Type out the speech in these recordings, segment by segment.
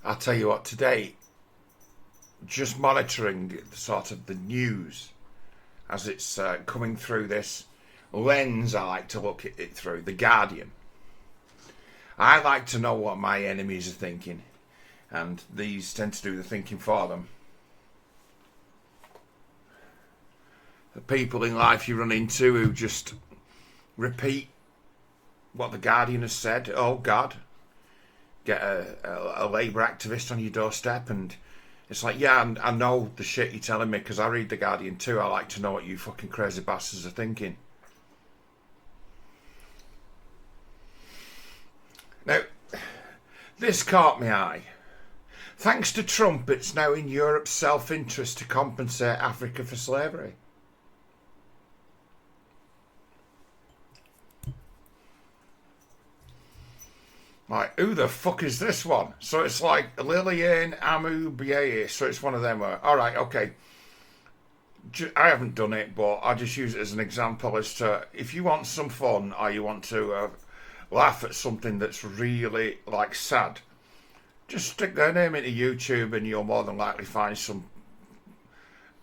I'll tell you what, today, just monitoring sort of the news as it's coming through this lens I like to look at it through, The Guardian. I like to know what my enemies are thinking, and these tend to do the thinking for them. The people in life you run into who just repeat what The Guardian has said. Oh God, get a Labour activist on your doorstep, and it's like, yeah, I know the shit you're telling me because I read The Guardian too. I like to know what you fucking crazy bastards are thinking. Now, this caught my eye. Thanks to Trump, it's now in Europe's self-interest to compensate Africa for slavery. Like, who the fuck is this one? So it's like Liliane Amubieye. So it's one of them. Alright, okay. I haven't done it, but I'll just use it as an example as to if you want some fun or you want to laugh at something that's really, like, sad, just stick their name into YouTube and you'll more than likely find some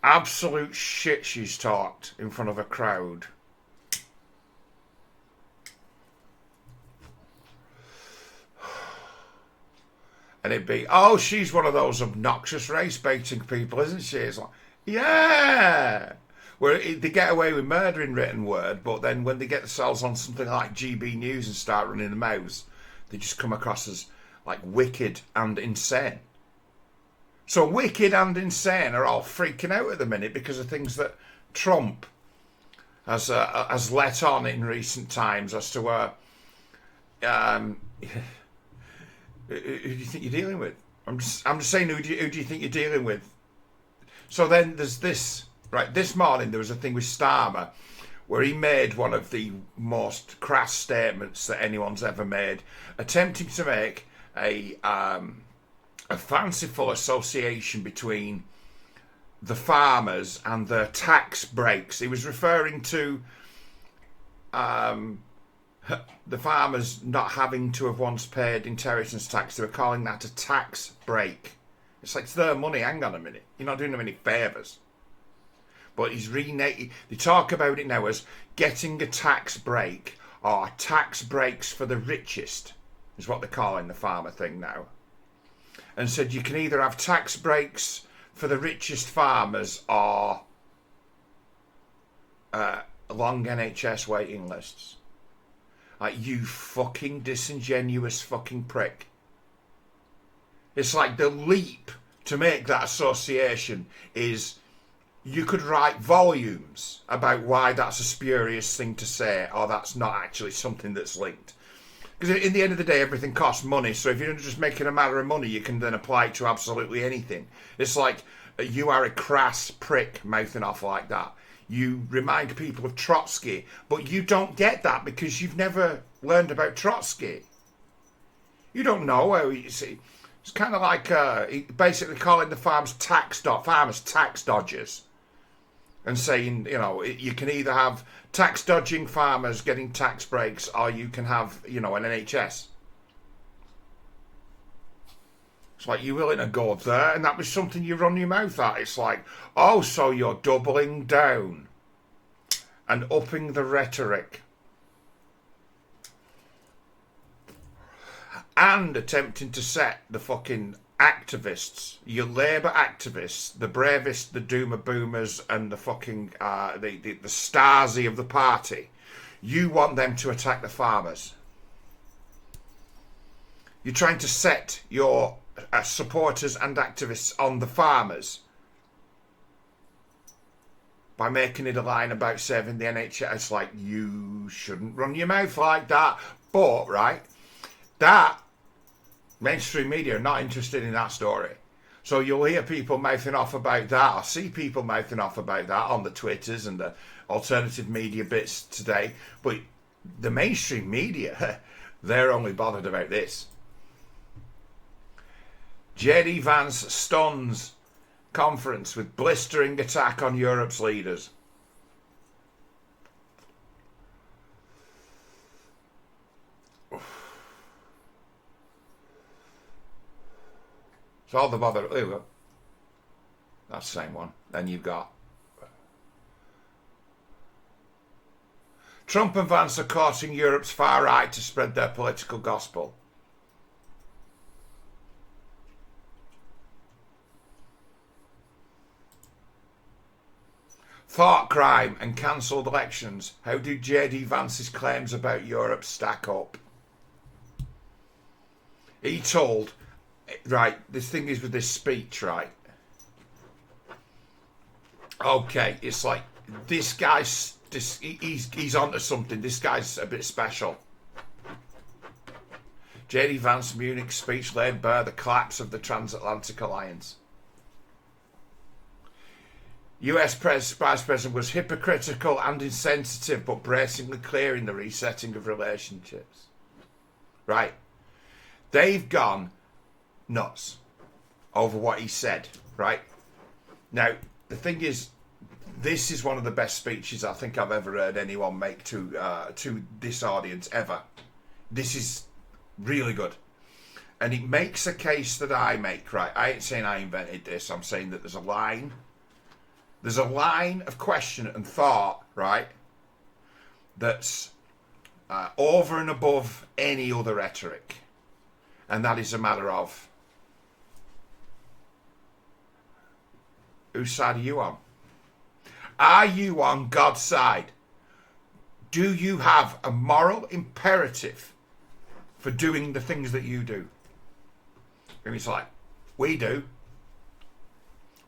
absolute shit she's talked in front of a crowd. And it'd be, oh, she's one of those obnoxious race-baiting people, isn't she? It's like, yeah! Where they get away with murder in written word, but then when they get themselves on something like GB News and start running their mouths, they just come across as, like, wicked and insane. So wicked and insane are all freaking out at the minute because of things that Trump has let on in recent times as to who do you think you're dealing with? I'm just saying, who do you think you're dealing with? So then there's this, right, this morning there was a thing with Starmer where he made one of the most crass statements that anyone's ever made, attempting to make a fanciful association between the farmers and their tax breaks. He was referring to the farmers not having to have once paid inheritance tax. They were calling that a tax break. It's like, it's their money, hang on a minute. You're not doing them any favours. But he's they talk about it now as getting a tax break or tax breaks for the richest, is what they're calling the farmer thing now. And said you can either have tax breaks for the richest farmers or long NHS waiting lists. Like, you fucking disingenuous fucking prick. It's like the leap to make that association is you could write volumes about why that's a spurious thing to say or that's not actually something that's linked. Because in the end of the day, everything costs money. So if you're just making a matter of money, you can then apply it to absolutely anything. It's like you are a crass prick mouthing off like that. You remind people of Trotsky, but you don't get that because you've never learned about Trotsky. You don't know how you see. It's kind of like basically calling the farmers tax dodgers, and saying, you know, you can either have tax dodging farmers getting tax breaks, or you can have, you know, an NHS. It's like, you're willing to go there, and that was something you run your mouth at. It's like, oh, so you're doubling down and upping the rhetoric and attempting to set the fucking activists, your Labour activists, the bravest, the doomer boomers, and the fucking the Stasi of the party. You want them to attack the farmers. You're trying to set your supporters and activists on the farmers by making it a line about saving the NHS. It's like, you shouldn't run your mouth like that. But, right, that mainstream media are not interested in that story. So you'll hear people mouthing off about that, or see people mouthing off about that on the Twitters and the alternative media bits today. But the mainstream media, they're only bothered about this. JD Vance stuns conference with blistering attack on Europe's leaders. It's all the bother. Ooh, that's the same one. Then you've got Trump and Vance are courting Europe's far right to spread their political gospel. Thought crime and cancelled elections. How do JD Vance's claims about Europe stack up? He told, right, this thing is with this speech, right? Okay, it's like, this guy's, he's onto something. This guy's a bit special. JD Vance's Munich speech laid bare the collapse of the transatlantic alliance. US Vice President was hypocritical and insensitive, but bracingly clear in the resetting of relationships. Right? They've gone nuts over what he said, right? Now, the thing is, this is one of the best speeches I think I've ever heard anyone make to this audience ever. This is really good. And it makes a case that I make, right? I ain't saying I invented this. I'm saying that there's a line. There's a line of question and thought, right, that's over and above any other rhetoric. And that is a matter of, whose side are you on? Are you on God's side? Do you have a moral imperative for doing the things that you do? And it's like, we do.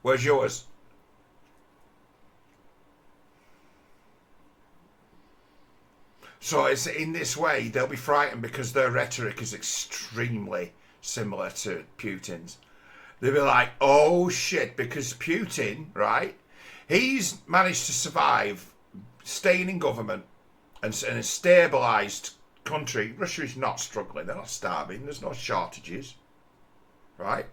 Where's yours? So it's in this way, they'll be frightened because their rhetoric is extremely similar to Putin's. They'll be like, oh shit, because Putin, right, he's managed to survive staying in government and in a stabilised country. Russia is not struggling, they're not starving, there's no shortages, right?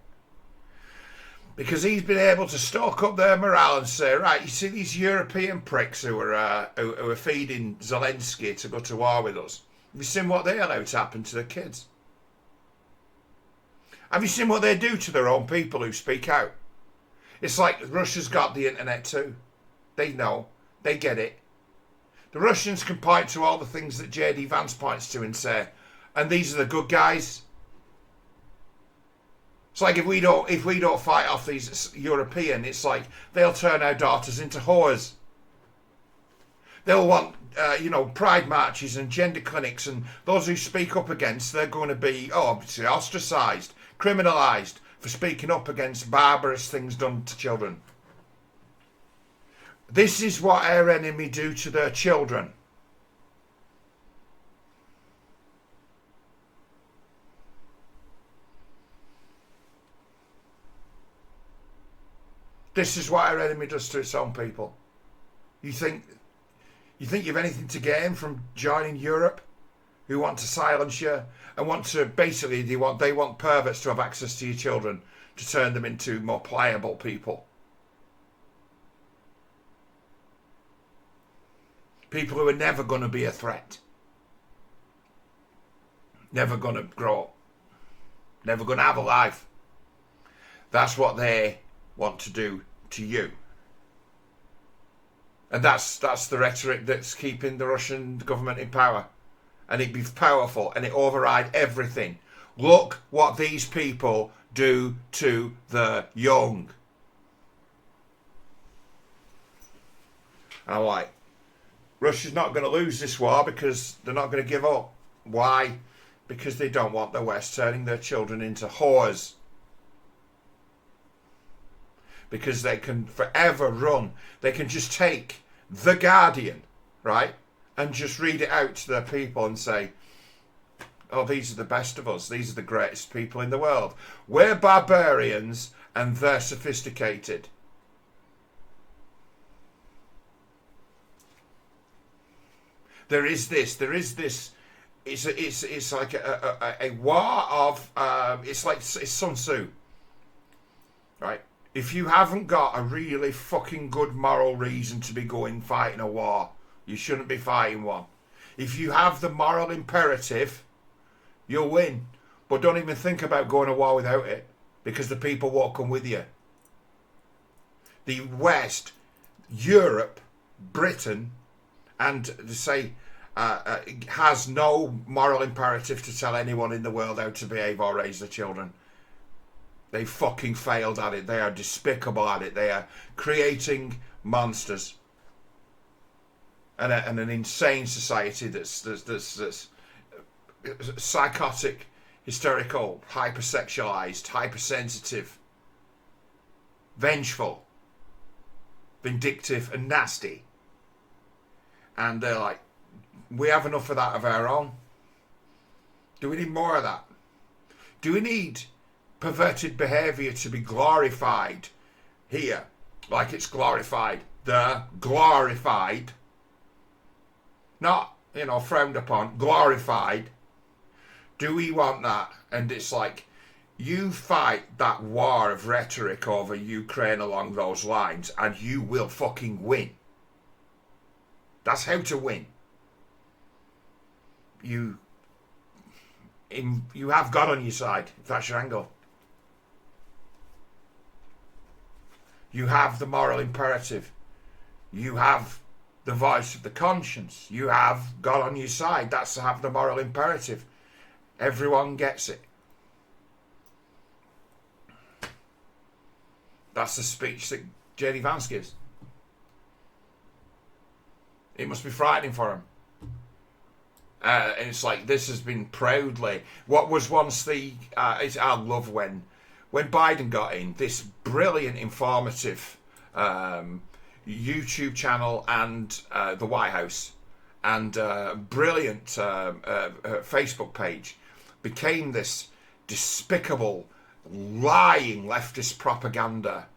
Because he's been able to stoke up their morale and say, right, you see these European pricks who are feeding Zelensky to go to war with us. Have you seen what they allow to happen to their kids? Have you seen what they do to their own people who speak out? It's like Russia's got the internet too. They know. They get it. The Russians can point to all the things that JD Vance points to and say, and these are the good guys. It's like if we don't fight off these European, it's like they'll turn our daughters into whores. They'll want, pride marches and gender clinics, and those who speak up against, they're going to be, obviously ostracised, criminalised for speaking up against barbarous things done to children. This is what our enemy do to their children. This is what our enemy does to its own people. You think you've anything to gain from joining Europe, who want to silence you and want to basically they want perverts to have access to your children to turn them into more pliable people. People who are never going to be a threat. Never going to grow up. Never going to have a life. That's what they want to do to you. And that's the rhetoric that's keeping the Russian government in power. And it be powerful and it override everything. Look what these people do to the young. And I'm like, Russia's not going to lose this war because they're not going to give up. Why? Because they don't want the West turning their children into whores. Because they can forever run. They can just take The Guardian, right, and just read it out to their people and say, oh, these are the best of us. These are the greatest people in the world. We're barbarians and they're sophisticated. There is this. It's like a war of. It's Sun Tzu, right? If you haven't got a really fucking good moral reason to be going fighting a war, you shouldn't be fighting one. If you have the moral imperative, you'll win. But don't even think about going to war without it, because the people won't come with you. The West, Europe, Britain, and say has no moral imperative to tell anyone in the world how to behave or raise their children. They fucking failed at it. They are despicable at it. They are creating monsters and an insane society that's psychotic, hysterical, hypersexualized, hypersensitive, vengeful, vindictive, and nasty. And they're like, we have enough of that of our own. Do we need more of that? Do we need perverted behaviour to be glorified here, like it's glorified? The glorified, not, you know, frowned upon, glorified. Do we want that? And it's like, you fight that war of rhetoric over Ukraine along those lines and you will fucking win. That's how to win. You have God on your side, if that's your angle. You have the moral imperative. You have the voice of the conscience. You have God on your side. That's to have the moral imperative. Everyone gets it. That's the speech that JD Vance gives. It must be frightening for him. And it's like, this has been proudly what was once the I love when Biden got in, this brilliant informative YouTube channel and the White House and brilliant Facebook page became this despicable, lying leftist propaganda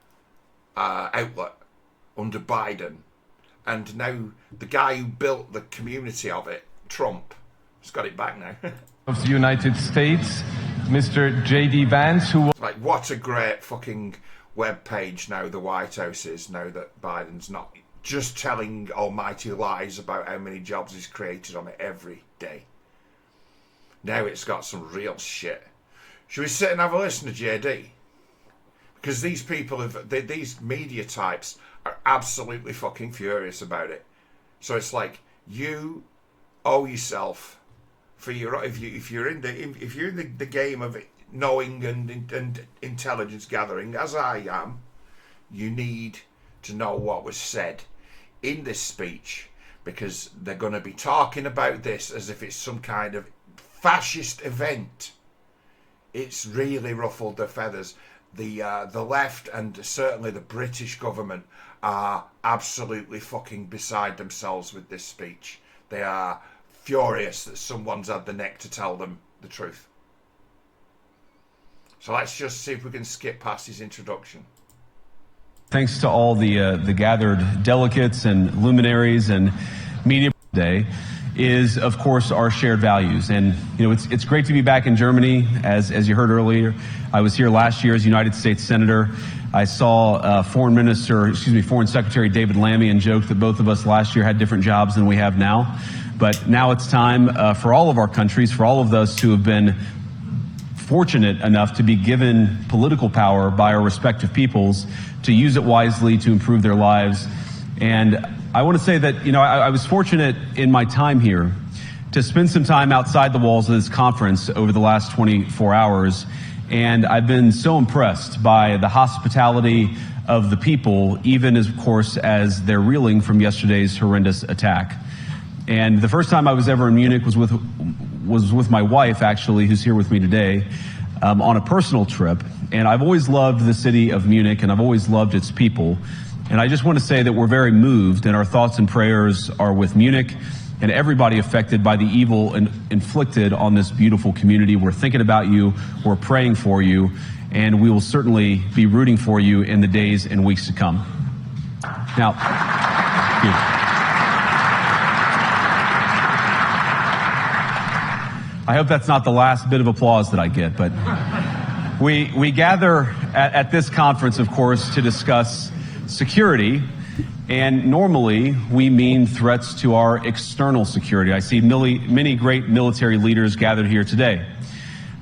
outlet under Biden. And now the guy who built the community of it, Trump, has got it back now. Of the United States, Mr. JD Vance, who... Like, what a great fucking web page now the White House is, now that Biden's not just telling almighty lies about how many jobs he's created on it every day. Now it's got some real shit. Should we sit and have a listen to JD? Because these people, these media types are absolutely fucking furious about it. So it's like, you owe yourself for your, if you're in the game of knowing and intelligence gathering, as I am, you need to know what was said in this speech, because they're going to be talking about this as if it's some kind of fascist event. It's really ruffled their feathers. The left and certainly the British government are absolutely fucking beside themselves with this speech. They are furious that someone's had the neck to tell them the truth. So let's just see if we can skip past his introduction. Thanks to all the gathered delegates and luminaries and media today is, of course, our shared values. And, you know, it's great to be back in Germany. As you heard earlier, I was here last year as United States Senator. I saw Foreign Secretary David Lammy and joked that both of us last year had different jobs than we have now. But now it's time for all of our countries, for all of us who have been fortunate enough to be given political power by our respective peoples, to use it wisely to improve their lives. And I want to say that, you know, I was fortunate in my time here to spend some time outside the walls of this conference over the last 24 hours. And I've been so impressed by the hospitality of the people, even as, of course, as they're reeling from yesterday's horrendous attack. And the first time I was ever in Munich was with my wife, actually, who's here with me today, on a personal trip. And I've always loved the city of Munich, and I've always loved its people. And I just want to say that we're very moved, and our thoughts and prayers are with Munich and everybody affected by the evil inflicted on this beautiful community. We're thinking about you, we're praying for you, and we will certainly be rooting for you in the days and weeks to come. Now, I hope that's not the last bit of applause that I get, but we gather at this conference, of course, to discuss security, and normally we mean threats to our external security. I see many great military leaders gathered here today.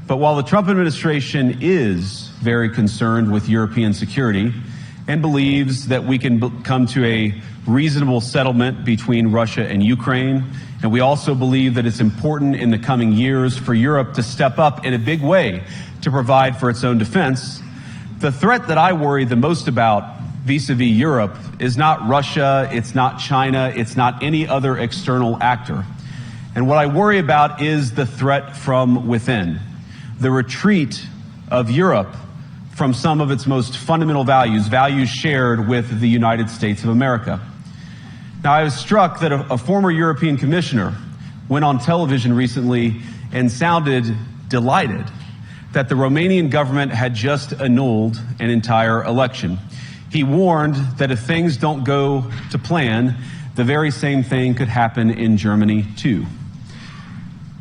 But while the Trump administration is very concerned with European security and believes that we can come to a reasonable settlement between Russia and Ukraine. And we also believe that it's important in the coming years for Europe to step up in a big way to provide for its own defense. The threat that I worry the most about vis-a-vis Europe is not Russia, it's not China, it's not any other external actor. And what I worry about is the threat from within, the retreat of Europe from some of its most fundamental values, values shared with the United States of America. Now, I was struck that a former European commissioner went on television recently and sounded delighted that the Romanian government had just annulled an entire election. He warned that if things don't go to plan, the very same thing could happen in Germany too.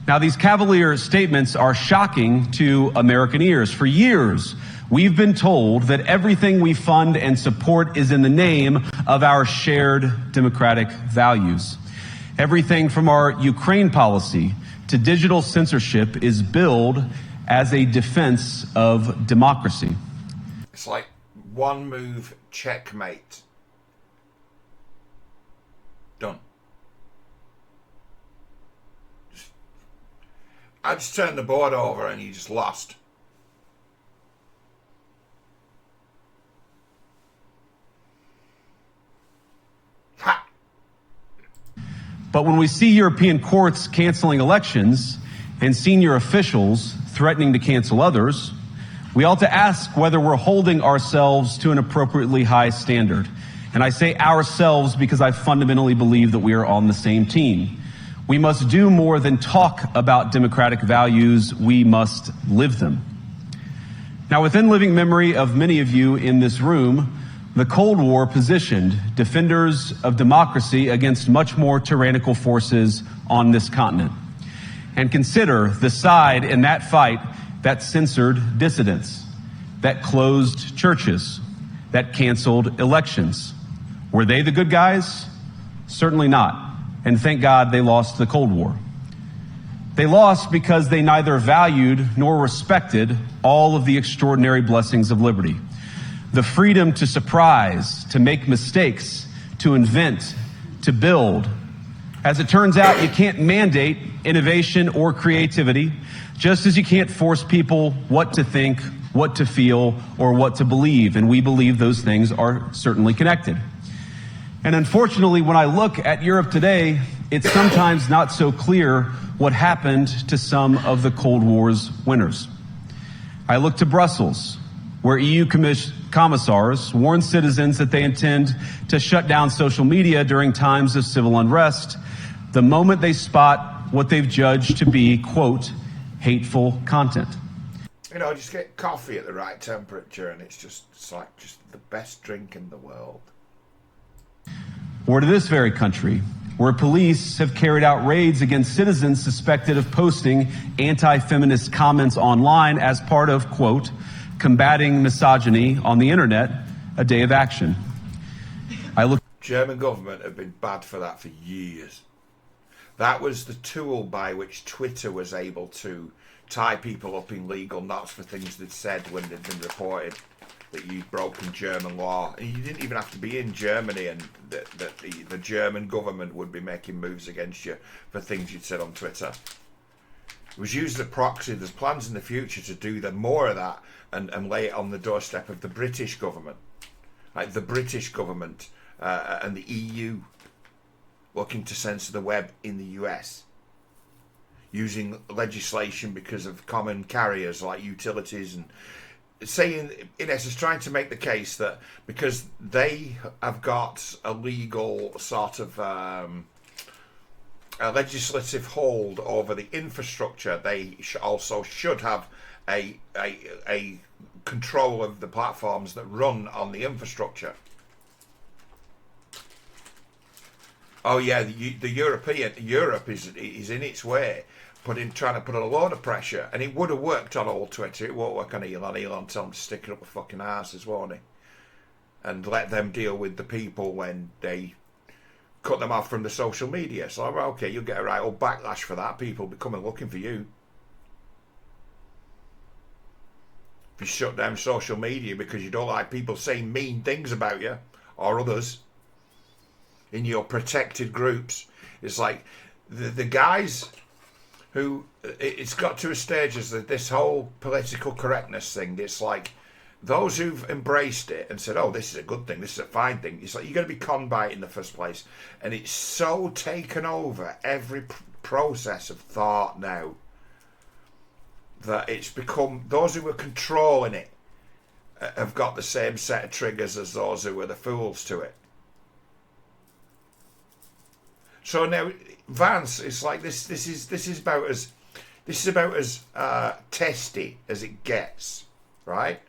Now, these cavalier statements are shocking to American ears. For years, we've been told that everything we fund and support is in the name of our shared democratic values. Everything from our Ukraine policy to digital censorship is billed as a defense of democracy. It's like one move, checkmate. Done. I just turned the board over and you just lost. Ha! But when we see European courts canceling elections and senior officials threatening to cancel others, we ought to ask whether we're holding ourselves to an appropriately high standard. And I say ourselves because I fundamentally believe that we are on the same team. We must do more than talk about democratic values, we must live them. Now, within living memory of many of you in this room, the Cold War positioned defenders of democracy against much more tyrannical forces on this continent. And consider the side in that fight that censored dissidents, that closed churches, that canceled elections. Were they the good guys? Certainly not. And thank God they lost the Cold War. They lost because they neither valued nor respected all of the extraordinary blessings of liberty. The freedom to surprise, to make mistakes, to invent, to build. As it turns out, you can't mandate innovation or creativity, just as you can't force people what to think, what to feel, or what to believe. And we believe those things are certainly connected. And unfortunately, when I look at Europe today, it's sometimes not so clear what happened to some of the Cold War's winners. I look to Brussels, where EU commissars warn citizens that they intend to shut down social media during times of civil unrest the moment they spot what they've judged to be, quote, hateful content. You know, just get coffee at the right temperature and it's like the best drink in the world. Or to this very country, where police have carried out raids against citizens suspected of posting anti-feminist comments online as part of, quote, combating misogyny on the internet, a day of action. German government have been bad for that for years. That was the tool by which Twitter was able to tie people up in legal knots for things they'd said when they'd been reported that you'd broken German law. And you didn't even have to be in Germany, and that the German government would be making moves against you for things you'd said on Twitter. It was used as a proxy. There's plans in the future to do more of that and lay it on the doorstep of the British government. Like the British government and the EU looking to censor the web in the US, using legislation because of common carriers like utilities, and saying, in essence, trying to make the case that because they have got a legal sort of a legislative hold over the infrastructure, they also should have a control of the platforms that run on the infrastructure. Oh yeah, Europe is in its way, trying to put a load of pressure, and it would have worked on old Twitter. It won't work on Elon. Elon tell them to stick it up the fucking arses, won't he? And let them deal with the people when they cut them off from the social media. So okay, you'll get a right old backlash for that. People be coming looking for you. If you shut down social media because you don't like people saying mean things about you or others in your protected groups, it's like the guys who, it's got to a stage as this whole political correctness thing, it's like those who've embraced it and said, oh, this is a good thing, this is a fine thing, it's like you're going to be conned by it in the first place. And it's so taken over every process of thought now that it's become, those who are controlling it have got the same set of triggers as those who are the fools to it. So now Vance is like this is about as testy as it gets, right?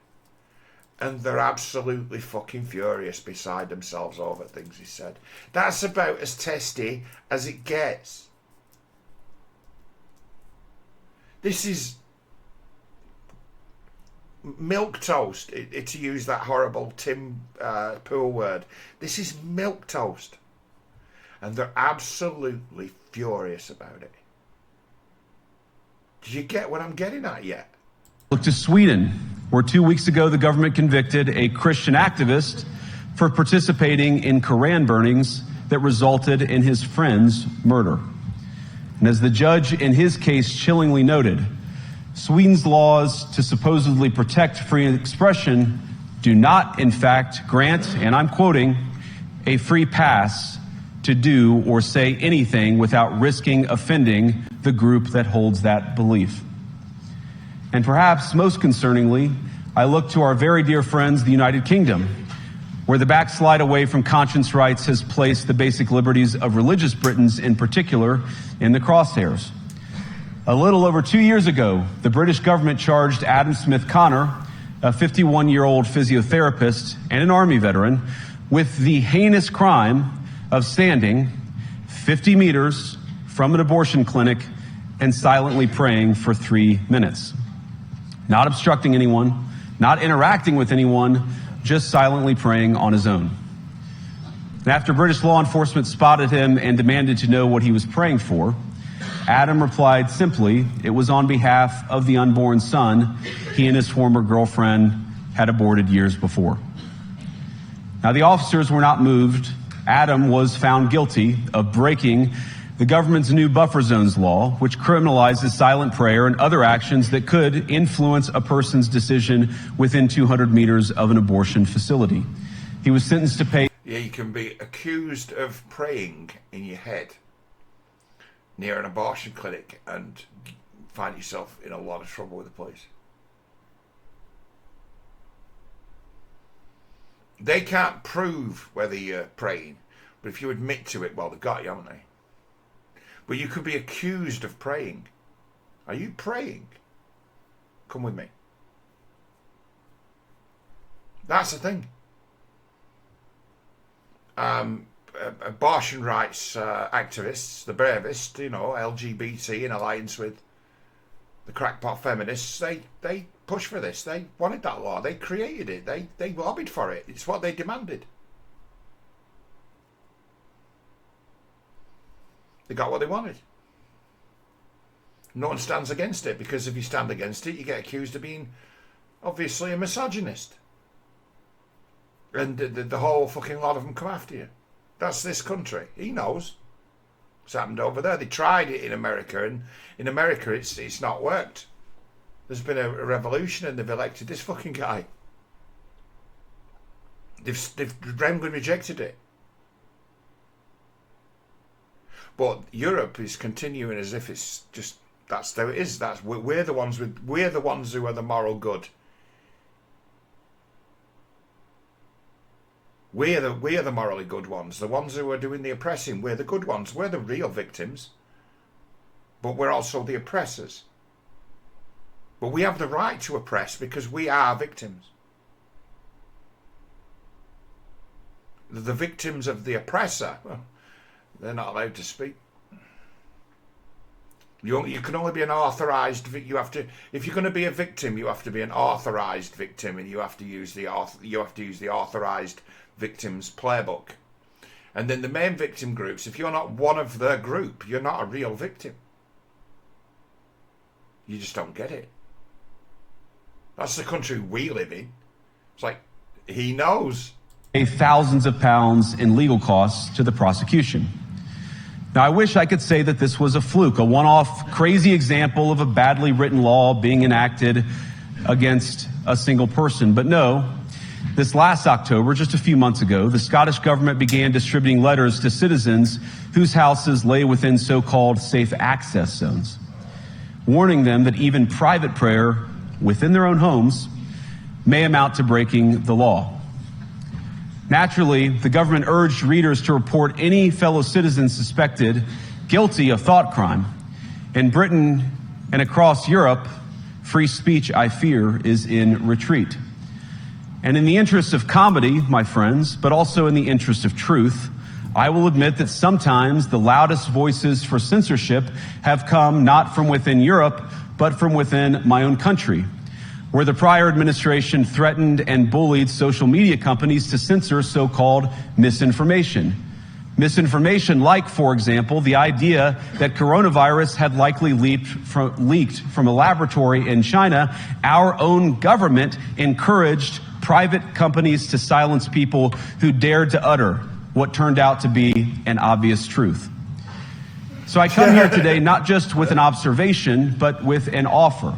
And they're absolutely fucking furious beside themselves over things he said. That's about as testy as it gets. This is milquetoast, to use that horrible Tim Pool word. This is milquetoast. And they're absolutely furious about it. Did you get what I'm getting at yet? Look to Sweden, where 2 weeks ago the government convicted a Christian activist for participating in Koran burnings that resulted in his friend's murder. And as the judge in his case chillingly noted, Sweden's laws to supposedly protect free expression do not, in fact, grant, and I'm quoting, a free pass to do or say anything without risking offending the group that holds that belief. And perhaps most concerningly, I look to our very dear friends, the United Kingdom, where the backslide away from conscience rights has placed the basic liberties of religious Britons in particular in the crosshairs. A little over 2 years ago, the British government charged Adam Smith Connor, a 51-year-old physiotherapist and an Army veteran, with the heinous crime of standing 50 meters from an abortion clinic and silently praying for 3 minutes. Not obstructing anyone, not interacting with anyone, just silently praying on his own. And after British law enforcement spotted him and demanded to know what he was praying for, Adam replied simply, it was on behalf of the unborn son he and his former girlfriend had aborted years before. Now, the officers were not moved. Adam was found guilty of breaking the government's new buffer zones law, which criminalizes silent prayer and other actions that could influence a person's decision within 200 meters of an abortion facility. He was sentenced to pay. Yeah, you can be accused of praying in your head near an abortion clinic and find yourself in a lot of trouble with the police. They can't prove whether you're praying, but if you admit to it, well, they've got you, haven't they? But you could be accused of praying. Are you praying? Come with me. That's the thing. Abortion rights activists, the bravest, LGBT in alliance with the crackpot feminists, they pushed for this. They wanted that law. They created it. They lobbied for it. It's what they demanded. They got what they wanted. No one stands against it, because if you stand against it, you get accused of being obviously a misogynist. And the whole fucking lot of them come after you. That's this country. He knows what's happened over there. They tried it in America, and in America it's not worked. There's been a revolution, and they've elected this fucking guy. They've roundly rejected it. But Europe is continuing as if it's just, that's how it is. We're the ones who are the moral good. We're the morally good ones. The ones who are doing the oppressing. We're the good ones. We're the real victims. But we're also the oppressors. But we have the right to oppress because we are victims. The victims of the oppressor, well, they're not allowed to speak. You can only be an authorised. If you're going to be a victim, you have to be an authorised victim, and you have to use the authorised victims playbook. And then the main victim groups, if you're not one of their group, you're not a real victim. You just don't get it. That's the country we live in. It's like, he knows. Pay thousands of pounds in legal costs to the prosecution. Now, I wish I could say that this was a fluke, a one-off crazy example of a badly written law being enacted against a single person. But no, this last October, just a few months ago, the Scottish government began distributing letters to citizens whose houses lay within so-called safe access zones, warning them that even private prayer within their own homes may amount to breaking the law. Naturally, the government urged readers to report any fellow citizens suspected guilty of thought crime. In Britain and across Europe, free speech, I fear, is in retreat. And in the interest of comedy, my friends, but also in the interest of truth, I will admit that sometimes the loudest voices for censorship have come not from within Europe, but from within my own country, where the prior administration threatened and bullied social media companies to censor so-called misinformation. Misinformation like, for example, the idea that coronavirus had likely leaked from a laboratory in China. Our own government encouraged private companies to silence people who dared to utter what turned out to be an obvious truth. So I come here today not just with an observation, but with an offer.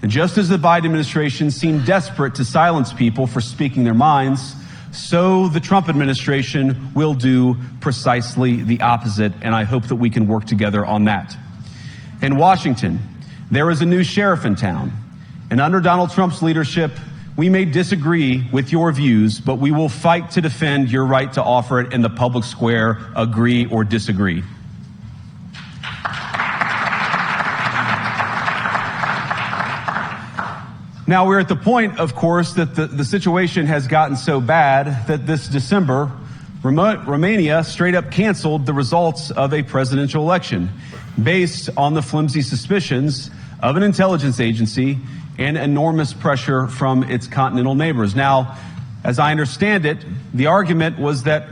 And just as the Biden administration seemed desperate to silence people for speaking their minds, so the Trump administration will do precisely the opposite, and I hope that we can work together on that. In Washington, there is a new sheriff in town, and under Donald Trump's leadership, we may disagree with your views, but we will fight to defend your right to offer it in the public square, agree or disagree. Now, we're at the point, of course, that the situation has gotten so bad that this December, Romania straight up canceled the results of a presidential election based on the flimsy suspicions of an intelligence agency and enormous pressure from its continental neighbors. Now, as I understand it, the argument was that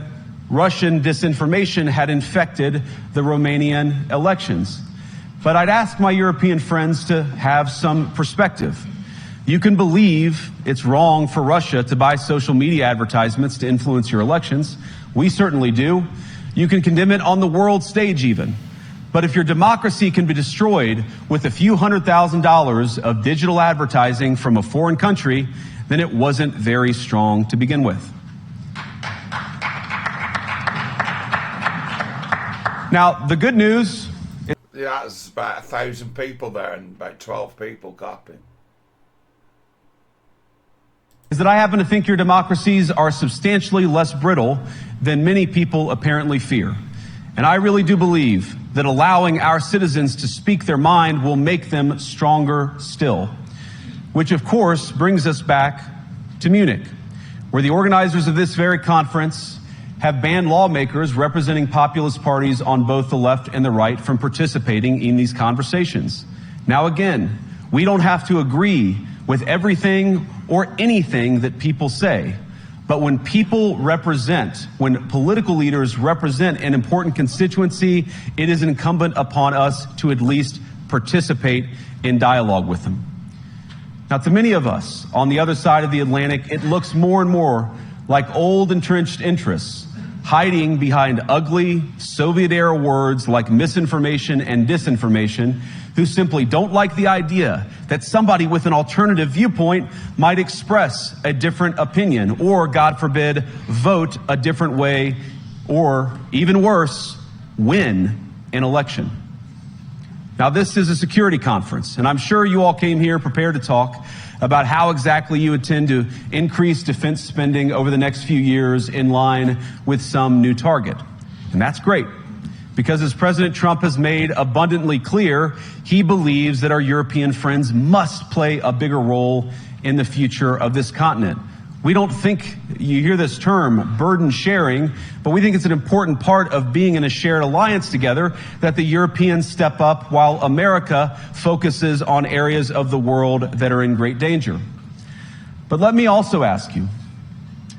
Russian disinformation had infected the Romanian elections. But I'd ask my European friends to have some perspective. You can believe it's wrong for Russia to buy social media advertisements to influence your elections. We certainly do. You can condemn it on the world stage even. But if your democracy can be destroyed with a few $100,000 of digital advertising from a foreign country, then it wasn't very strong to begin with. Now, the good news is that's about 1,000 people there and about 12 people clapping. Is that I happen to think your democracies are substantially less brittle than many people apparently fear. And I really do believe that allowing our citizens to speak their mind will make them stronger still. Which, of course, brings us back to Munich, where the organizers of this very conference have banned lawmakers representing populist parties on both the left and the right from participating in these conversations. Now, again, we don't have to agree with everything or anything that people say. But when people represent, when political leaders represent an important constituency, it is incumbent upon us to at least participate in dialogue with them. Now, to many of us on the other side of the Atlantic, it looks more and more like old entrenched interests hiding behind ugly Soviet-era words like misinformation and disinformation, who simply don't like the idea that somebody with an alternative viewpoint might express a different opinion or, God forbid, vote a different way or, even worse, win an election. Now, this is a security conference, and I'm sure you all came here prepared to talk about how exactly you intend to increase defense spending over the next few years in line with some new target. And that's great, because as President Trump has made abundantly clear, he believes that our European friends must play a bigger role in the future of this continent. We don't think, you hear this term, burden sharing, but we think it's an important part of being in a shared alliance together that the Europeans step up while America focuses on areas of the world that are in great danger. But let me also ask you,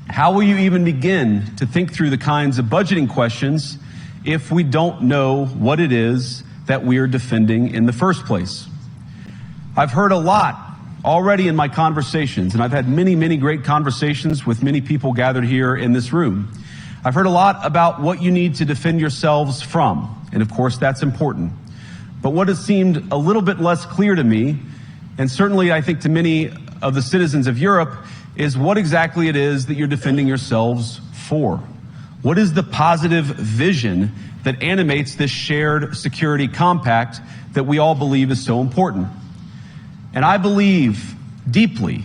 how will you even begin to think through the kinds of budgeting questions if we don't know what it is that we are defending in the first place? I've heard a lot already in my conversations, and I've had many, many great conversations with many people gathered here in this room, I've heard a lot about what you need to defend yourselves from, and of course that's important. But what has seemed a little bit less clear to me, and certainly I think to many of the citizens of Europe, is what exactly it is that you're defending yourselves for. What is the positive vision that animates this shared security compact that we all believe is so important? And I believe deeply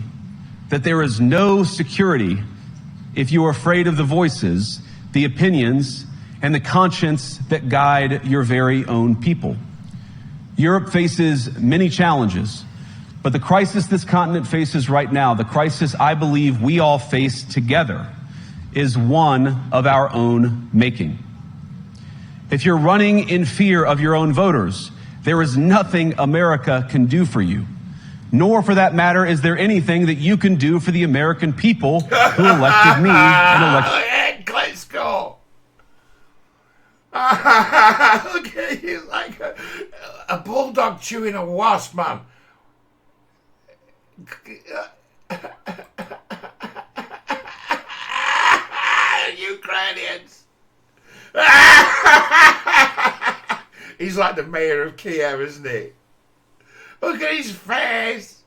that there is no security if you are afraid of the voices, the opinions, and the conscience that guide your very own people. Europe faces many challenges, but the crisis this continent faces right now, the crisis I believe we all face together, is one of our own making. If you're running in fear of your own voters, there is nothing America can do for you. Nor, for that matter, is there anything that you can do for the American people who elected me and elected... Let's go. Look at you, like a bulldog chewing a wasp, man. Ukrainians. He's like the mayor of Kiev, isn't he? Look at his face.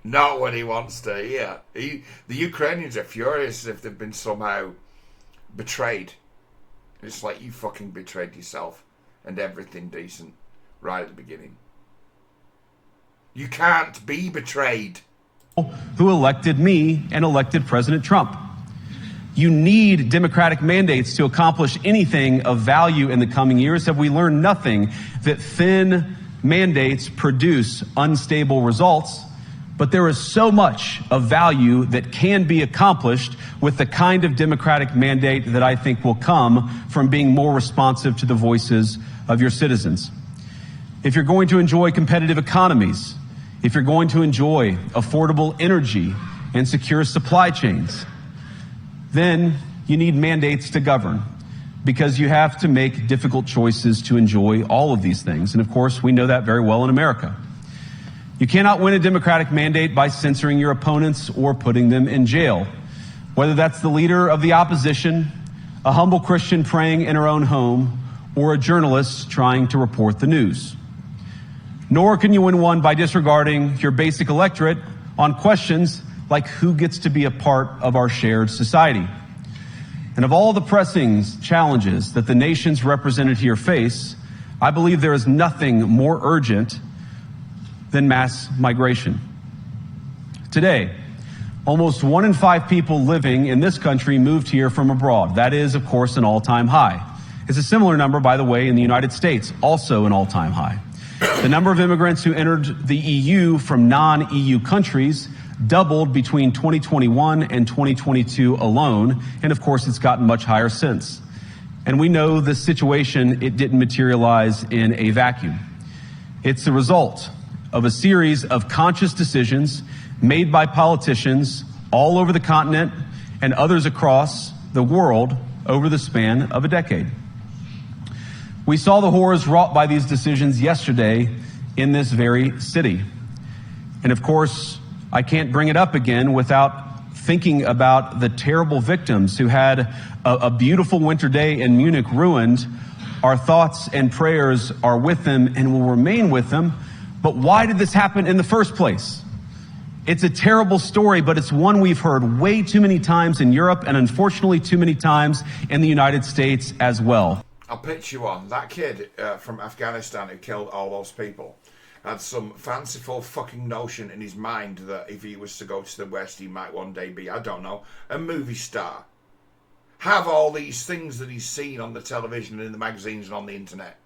Not what he wants to hear. The Ukrainians are furious if they've been somehow betrayed. It's like you fucking betrayed yourself and everything decent right at the beginning. You can't be betrayed. Who elected me and elected President Trump. You need democratic mandates to accomplish anything of value in the coming years. Have we learned nothing that thin mandates produce unstable results? But there is so much of value that can be accomplished with the kind of democratic mandate that I think will come from being more responsive to the voices of your citizens. If you're going to enjoy competitive economies, if you're going to enjoy affordable energy and secure supply chains, then you need mandates to govern, because you have to make difficult choices to enjoy all of these things. And of course, we know that very well in America. You cannot win a democratic mandate by censoring your opponents or putting them in jail, whether that's the leader of the opposition, a humble Christian praying in her own home, or a journalist trying to report the news. Nor can you win one by disregarding your basic electorate on questions like who gets to be a part of our shared society. And of all the pressing challenges that the nations represented here face, I believe there is nothing more urgent than mass migration. Today, almost 1 in 5 people living in this country moved here from abroad. That is, of course, an all-time high. It's a similar number, by the way, in the United States, also an all-time high. The number of immigrants who entered the EU from non-EU countries doubled between 2021 and 2022 alone, and of course it's gotten much higher since. And we know this situation, it didn't materialize in a vacuum. It's the result of a series of conscious decisions made by politicians all over the continent and others across the world over the span of a decade. We saw the horrors wrought by these decisions yesterday in this very city. And of course, I can't bring it up again without thinking about the terrible victims who had a beautiful winter day in Munich ruined. Our thoughts and prayers are with them and will remain with them. But why did this happen in the first place? It's a terrible story, but it's one we've heard way too many times in Europe and unfortunately too many times in the United States as well. I'll pitch you on. That kid from Afghanistan who killed all those people had some fanciful fucking notion in his mind that if he was to go to the West, he might one day be, I don't know, a movie star. Have all these things that he's seen on the television and in the magazines and on the internet.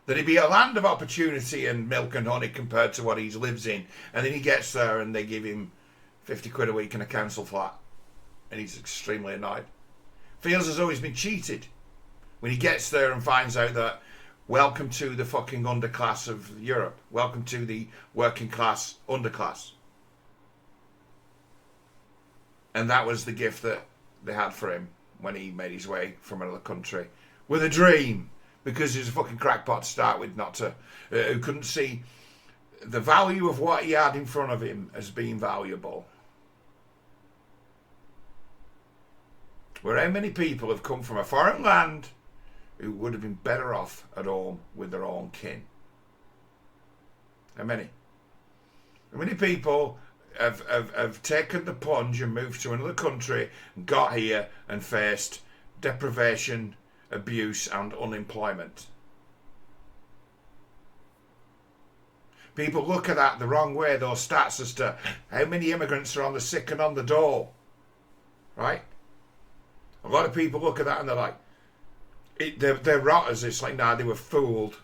That he'd be a land of opportunity and milk and honey compared to what he lives in. And then he gets there and they give him 50 quid a week in a council flat. And he's extremely annoyed. Feels as though he's been cheated. When he gets there and finds out that, welcome to the fucking underclass of Europe. Welcome to the working class underclass. And that was the gift that they had for him when he made his way from another country. With a dream. because he was a fucking crackpot to start with, not to, who couldn't see the value of what he had in front of him as being valuable. Where how many people have come from a foreign land who would have been better off at home with their own kin? How many? How many people have taken the plunge and moved to another country and got here and faced deprivation, abuse and unemployment? People look at that the wrong way, those stats as to how many immigrants are on the sick and on the dole, right? A lot of people look at that and they're like, they're rotters. It's like, nah, they were fooled.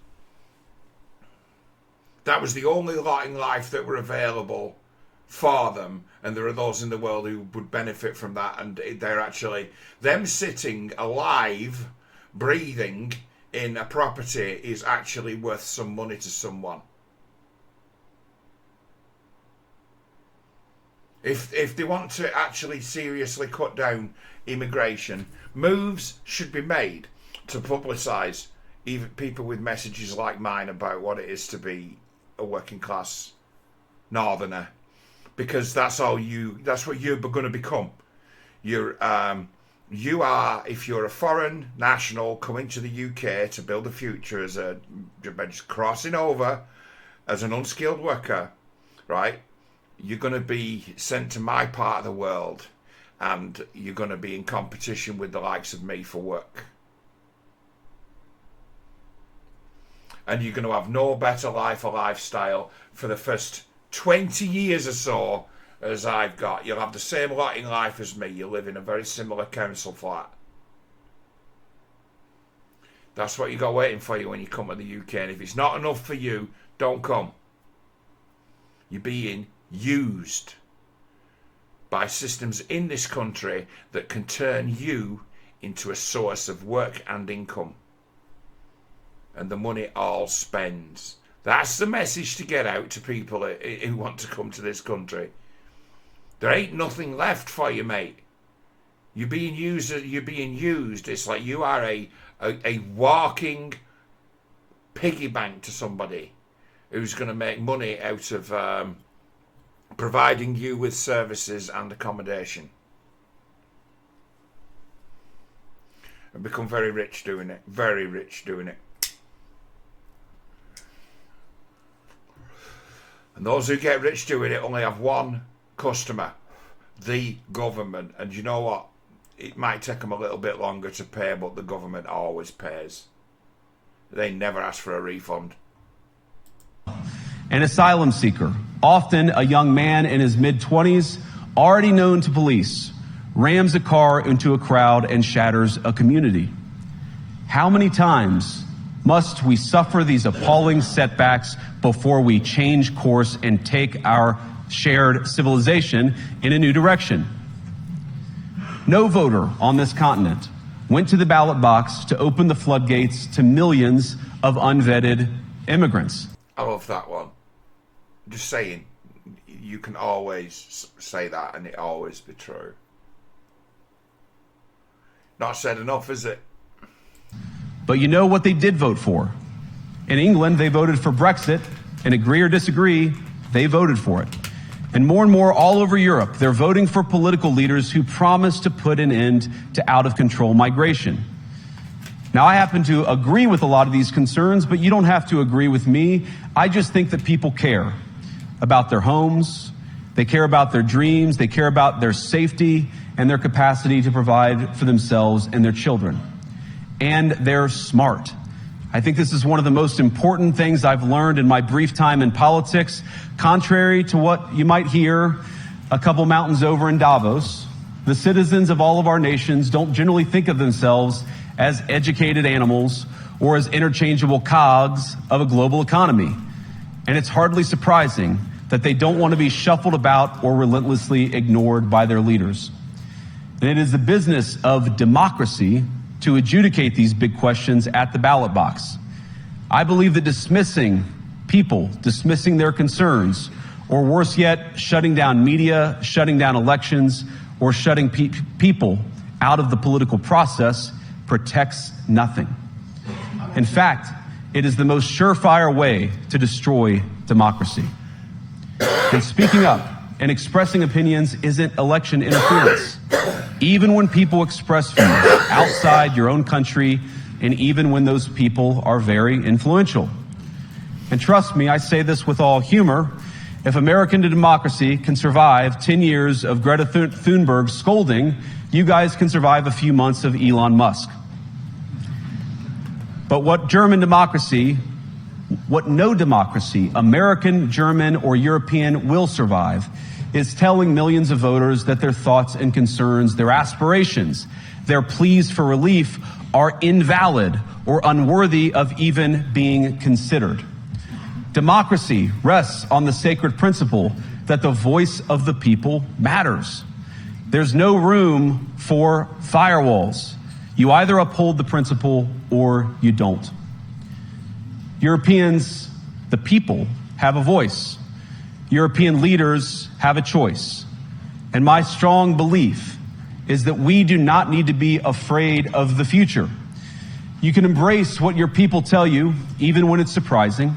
That was the only lot in life that were available for them, and there are those in the world who would benefit from that, and they're actually, them sitting alive, breathing in a property is actually worth some money to someone. If they want to actually seriously cut down immigration, moves should be made to publicise even people with messages like mine about what it is to be a working class northerner, because that's what you're going to become. You are, if you're a foreign national coming to the UK to build a future as just crossing over as an unskilled worker, right? You're going to be sent to my part of the world, and you're going to be in competition with the likes of me for work. And you're going to have no better life or lifestyle for the first 20 years or so as I've got. You'll have the same lot in life as me. You live in a very similar council flat. That's what you got waiting for you when you come to the UK. And if it's not enough for you, don't come. You're being used by systems in this country that can turn you into a source of work and income. And the money all spends. That's the message to get out to people who want to come to this country. There ain't nothing left for you, mate. You're being used. You're being used. It's like you are a walking piggy bank to somebody who's going to make money out of providing you with services and accommodation. And become very rich doing it. Very rich doing it. And those who get rich doing it only have one customer, the government. And you know what? It might take them a little bit longer to pay, but the government always pays. They never ask for a refund. An asylum seeker, often a young man in his mid-20s, already known to police, rams a car into a crowd and shatters a community. How many times must we suffer these appalling setbacks before we change course and take our shared civilization in a new direction? No voter on this continent went to the ballot box to open the floodgates to millions of unvetted immigrants. I love that one. Just saying, you can always say that and it always be true. Not said enough, is it? But you know what they did vote for? In England, they voted for Brexit, and agree or disagree, they voted for it. And more all over Europe, they're voting for political leaders who promise to put an end to out-of-control migration. Now, I happen to agree with a lot of these concerns, but you don't have to agree with me. I just think that people care about their homes, they care about their dreams, they care about their safety and their capacity to provide for themselves and their children. And they're smart. I think this is one of the most important things I've learned in my brief time in politics. Contrary to what you might hear a couple mountains over in Davos, the citizens of all of our nations don't generally think of themselves as educated animals or as interchangeable cogs of a global economy. And it's hardly surprising that they don't want to be shuffled about or relentlessly ignored by their leaders. And it is the business of democracy to adjudicate these big questions at the ballot box. I believe that dismissing people, dismissing their concerns, or worse yet, shutting down media, shutting down elections, or shutting people out of the political process protects nothing. In fact, it is the most surefire way to destroy democracy. And speaking up and expressing opinions isn't election interference. Even when people express views outside your own country, and even when those people are very influential. And trust me, I say this with all humor, if American democracy can survive 10 years of Greta Thunberg scolding, you guys can survive a few months of Elon Musk. But what no democracy, American, German, or European, will survive is telling millions of voters that their thoughts and concerns, their aspirations, their pleas for relief are invalid or unworthy of even being considered. Democracy rests on the sacred principle that the voice of the people matters. There's no room for firewalls. You either uphold the principle or you don't. Europeans, the people, have a voice. European leaders have a choice. And my strong belief is that we do not need to be afraid of the future. You can embrace what your people tell you, even when it's surprising,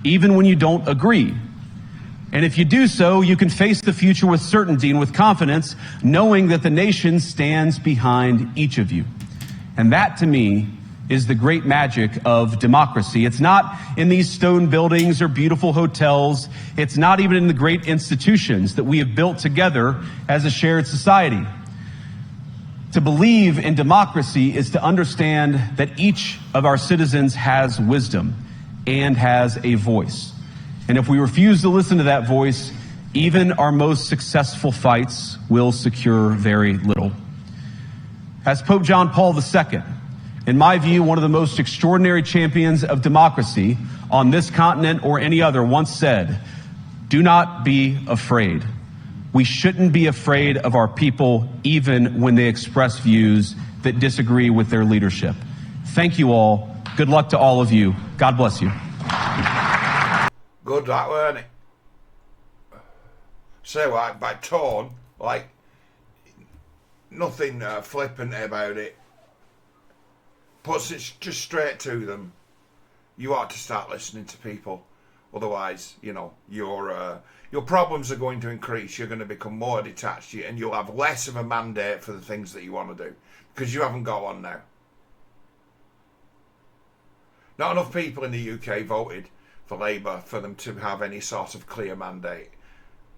even when you don't agree. And if you do so, you can face the future with certainty and with confidence, knowing that the nation stands behind each of you. And that, to me, is the great magic of democracy. It's not in these stone buildings or beautiful hotels. It's not even in the great institutions that we have built together as a shared society. To believe in democracy is to understand that each of our citizens has wisdom and has a voice. And if we refuse to listen to that voice, even our most successful fights will secure very little. As Pope John Paul II, in my view, one of the most extraordinary champions of democracy on this continent or any other, once said, "Do not be afraid." We shouldn't be afraid of our people, even when they express views that disagree with their leadership. Thank you all. Good luck to all of you. God bless you. Good, that weren't it? So, like, by tone, like, nothing flippant about it. Puts it just straight to them. You ought to start listening to people. Otherwise, you know, your problems are going to increase. You're going to become more detached, and you'll have less of a mandate for the things that you want to do because you haven't got one now. Not enough people in the UK voted for Labour for them to have any sort of clear mandate.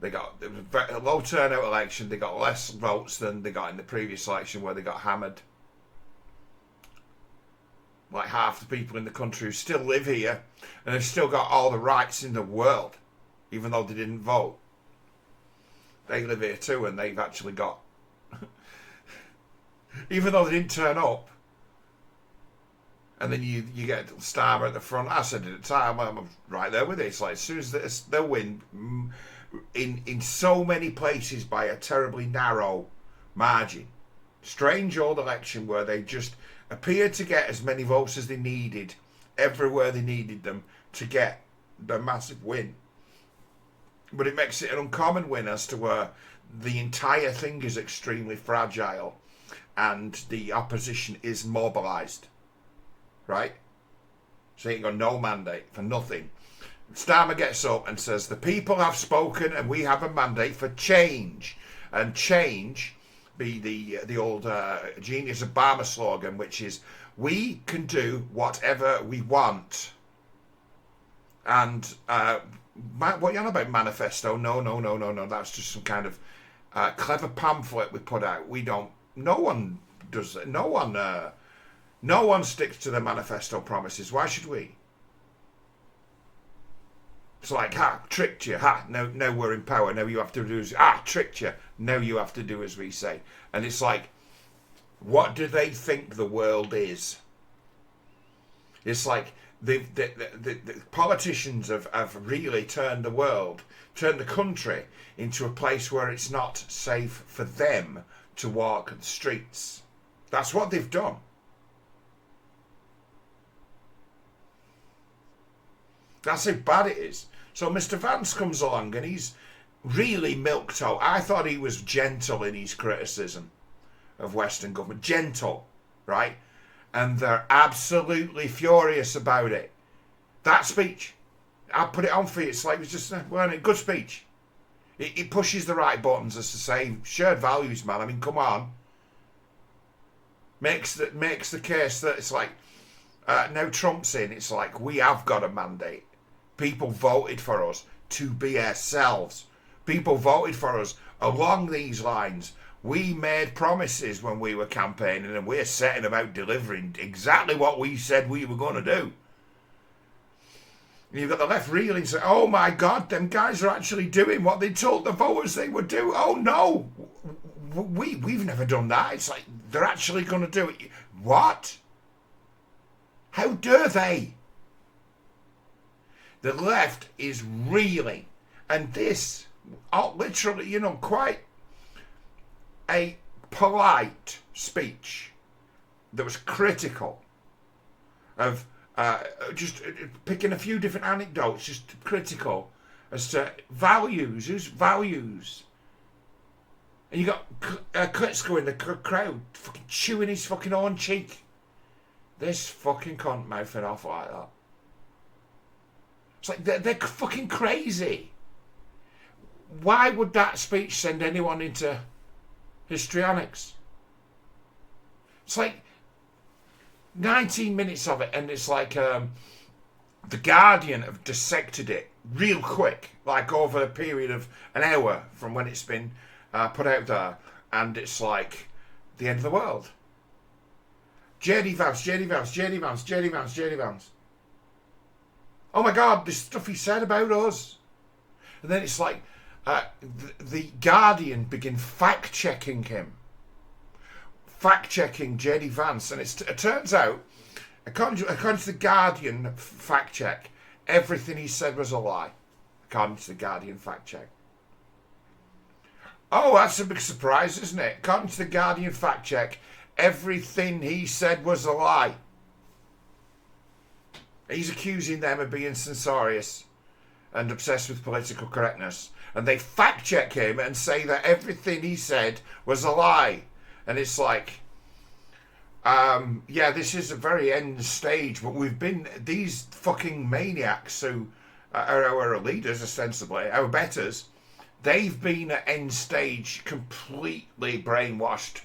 It was a low turnout election. They got less votes than they got in the previous election where they got hammered. Like half the people in the country who still live here and have still got all the rights in the world, even though they didn't vote. They live here too, and they've actually got, even though they didn't turn up. And then you get Starmer at the front. I said at the time, I'm right there with it. It's like as soon as they'll win in so many places by a terribly narrow margin. Strange old election where they just appeared to get as many votes as they needed everywhere they needed them to get the massive win. But it makes it an uncommon win as to where the entire thing is extremely fragile and the opposition is mobilised. Right? So you ain't got no mandate for nothing. Starmer gets up and says, the people have spoken and we have a mandate for change. And change be the old Genius Obama slogan, which is, we can do whatever we want. And what you on about manifesto? No. That's just some kind of clever pamphlet we put out. We don't. No one does it. No one sticks to the manifesto promises. Why should we? It's like, tricked you. Now we're in power. Now you have to do tricked you. Now you have to do as we say. And it's like, what do they think the world is? It's like the politicians have really turned the country into a place where it's not safe for them to walk the streets. That's what they've done. That's how bad it is. So Mr. Vance comes along and he's really milquetoast. I thought he was gentle in his criticism of Western government. Gentle, right? and they're absolutely furious about it. That speech, I'll put it on for you. It's like, it was just a good speech. It pushes the right buttons, as to say, shared values, man. I mean, come on. Makes the case that it's like, now Trump's in. It's like, we have got a mandate. People voted for us to be ourselves. People voted for us along these lines. We made promises when we were campaigning, and we're setting about delivering exactly what we said we were going to do. And you've got the left reeling, saying, oh my God, them guys are actually doing what they told the voters they would do. Oh no, we've never done that. It's like, they're actually going to do it. What? How dare they? The left is reeling. And this, literally, quite a polite speech that was critical of just picking a few different anecdotes, just critical as to values, whose values. And you got Klitschko in the crowd fucking chewing his fucking own cheek. This fucking cunt mouthing off like that. It's like, they're fucking crazy. Why would that speech send anyone into histrionics? It's like 19 minutes of it, and it's like The Guardian have dissected it real quick, like over a period of an hour from when it's been put out there, and it's like the end of the world. JD Vance, JD Vance, JD Vance, JD Vance, JD Vance. Oh my God, this stuff he said about us. And then it's like the Guardian begin fact-checking him. Fact-checking JD Vance. And it turns out, according to the Guardian fact-check, everything he said was a lie. According to the Guardian fact-check. Oh, that's a big surprise, isn't it? According to the Guardian fact-check, everything he said was a lie. He's accusing them of being censorious and obsessed with political correctness. And they fact-check him and say that everything he said was a lie. And it's like, yeah, this is a very end stage. But we've been, these fucking maniacs who are our leaders, ostensibly, our betters, they've been at end stage completely brainwashed.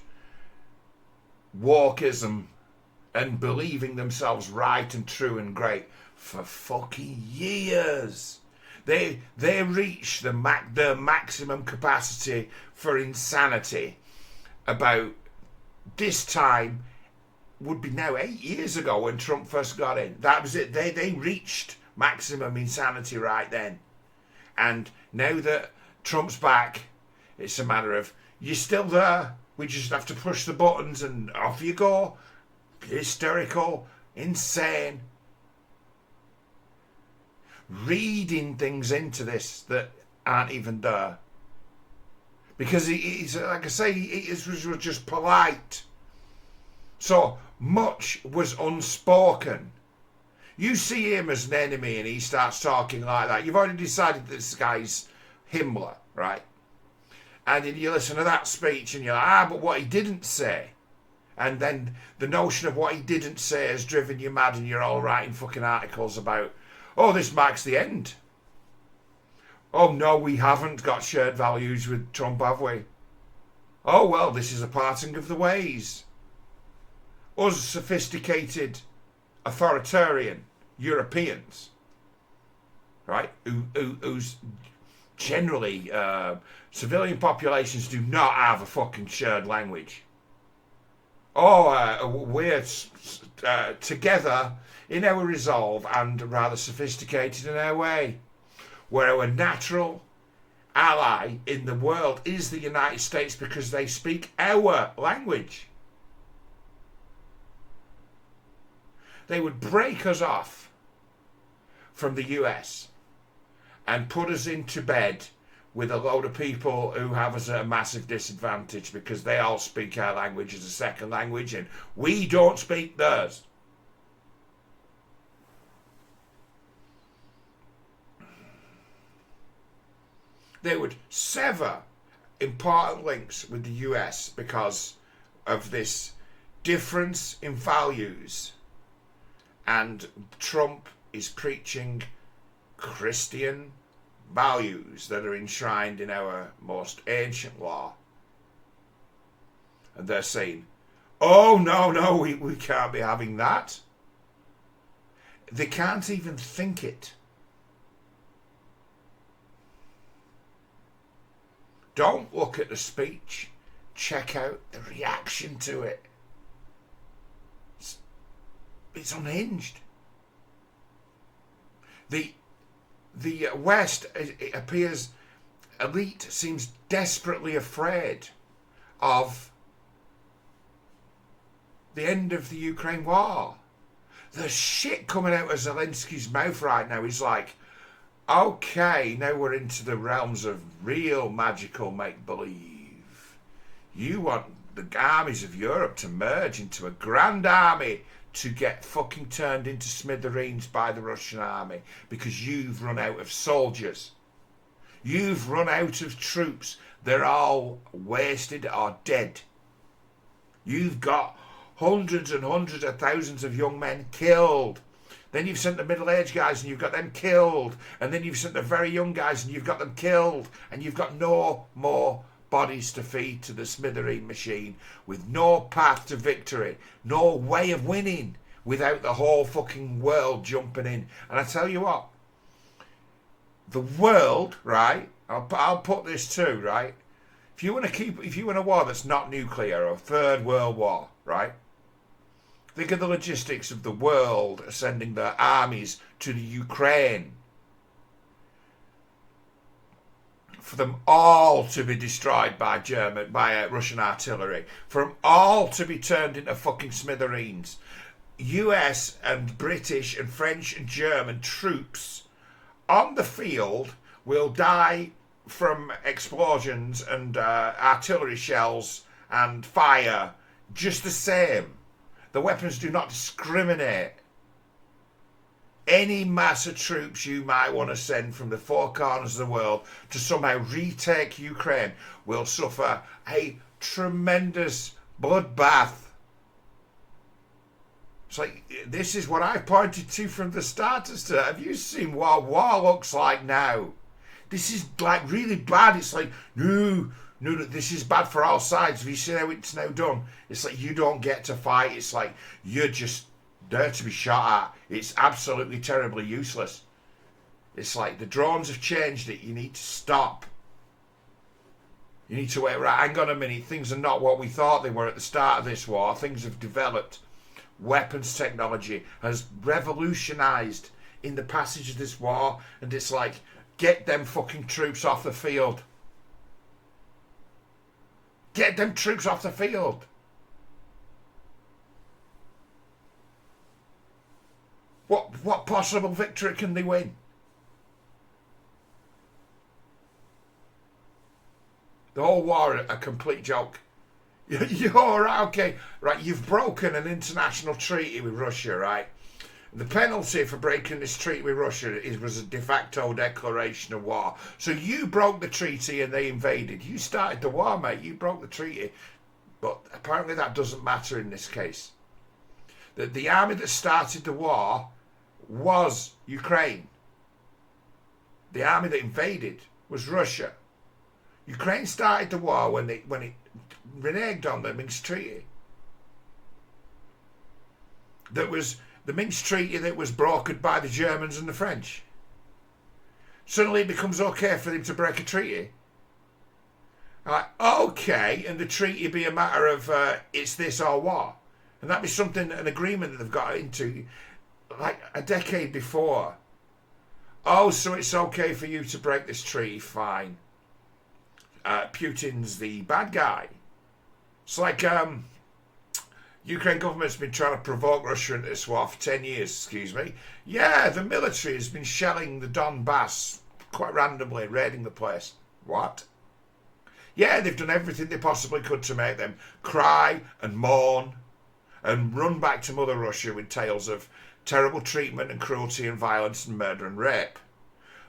Wokeism and believing themselves right and true and great for fucking years. They reach their maximum capacity for insanity about this time, would be now 8 years ago when Trump first got in. That was it. They reached maximum insanity right then. And now that Trump's back, it's a matter of, you're still there. We just have to push the buttons and off you go. Hysterical, insane. Reading things into this that aren't even there. Because he's, like I say, he was just polite. So much was unspoken. You see him as an enemy and he starts talking like that. You've already decided that this guy's Himmler, right? And then you listen to that speech and you're like, but what he didn't say. And then the notion of what he didn't say has driven you mad, and you're all writing fucking articles about, oh, this marks the end. Oh, no, we haven't got shared values with Trump, have we? Oh, well, this is a parting of the ways. Us sophisticated, authoritarian Europeans, right, who's generally civilian populations do not have a fucking shared language. Oh, we're together in our resolve and rather sophisticated in our way. Where our natural ally in the world is the United States because they speak our language. They would break us off from the US and put us into bed with a load of people who have us at a massive disadvantage because they all speak our language as a second language and we don't speak theirs. They would sever important links with the US because of this difference in values, and Trump is preaching Christian values that are enshrined in our most ancient law. And they're saying, oh, no, we can't be having that. They can't even think it. Don't look at the speech. Check out the reaction to it. It's unhinged. The West, it appears, elite seems desperately afraid of the end of the Ukraine war. The shit coming out of Zelensky's mouth right now is like, okay, now we're into the realms of real magical make-believe. You want the armies of Europe to merge into a grand army to get fucking turned into smithereens by the Russian army because you've run out of soldiers. You've run out of troops. They're all wasted or dead. You've got hundreds and hundreds of thousands of young men killed. Then you've sent the middle-aged guys and you've got them killed. And then you've sent the very young guys and you've got them killed. And you've got no more bodies to feed to the smithereen machine, with no path to victory, no way of winning without the whole fucking world jumping in. And I tell you what, the world, right, I'll put this too, right, if you want a war that's not nuclear, or a third world war, right, think of the logistics of the world sending their armies to the Ukraine, for them all to be destroyed by Russian artillery, for them all to be turned into fucking smithereens. US and British and French and German troops on the field will die from explosions and artillery shells and fire just the same. The weapons do not discriminate. Any mass of troops you might want to send from the four corners of the world to somehow retake Ukraine will suffer a tremendous bloodbath. It's like, this is what I pointed to from the start as to, have you seen what war looks like now? This is like really bad. It's like, no, this is bad for all sides. Have you seen how it's now done? It's like you don't get to fight. It's like you're just there to be shot at. It's absolutely terribly useless. It's like the drones have changed it. You need to stop. You need to wait. Right, hang on a minute. Things are not what we thought they were at the start of this war. Things have developed. Weapons technology has revolutionised in the passage of this war. And it's like, get them fucking troops off the field. Get them troops off the field. What possible victory can they win? The whole war a complete joke. You're right, okay, right, you've broken an international treaty with Russia, right? The penalty for breaking this treaty with Russia was a de facto declaration of war. So you broke the treaty and they invaded. You started the war, mate. You broke the treaty. But apparently that doesn't matter in this case. The army that started the war was Ukraine. The army that invaded was Russia. Ukraine started the war when it reneged on the Minsk Treaty. That was the Minsk Treaty that was brokered by the Germans and the French. Suddenly it becomes okay for them to break a treaty. Like, okay, and the treaty be a matter of it's this or what. And that be something, an agreement that they've got into like a decade before. Oh, so it's okay for you to break this treaty, fine. Putin's the bad guy. It's like Ukraine government's been trying to provoke Russia into this war for 10 years, excuse me. Yeah, the military has been shelling the Donbass quite randomly, raiding the place. What? Yeah, they've done everything they possibly could to make them cry and mourn and run back to Mother Russia with tales of terrible treatment and cruelty and violence and murder and rape.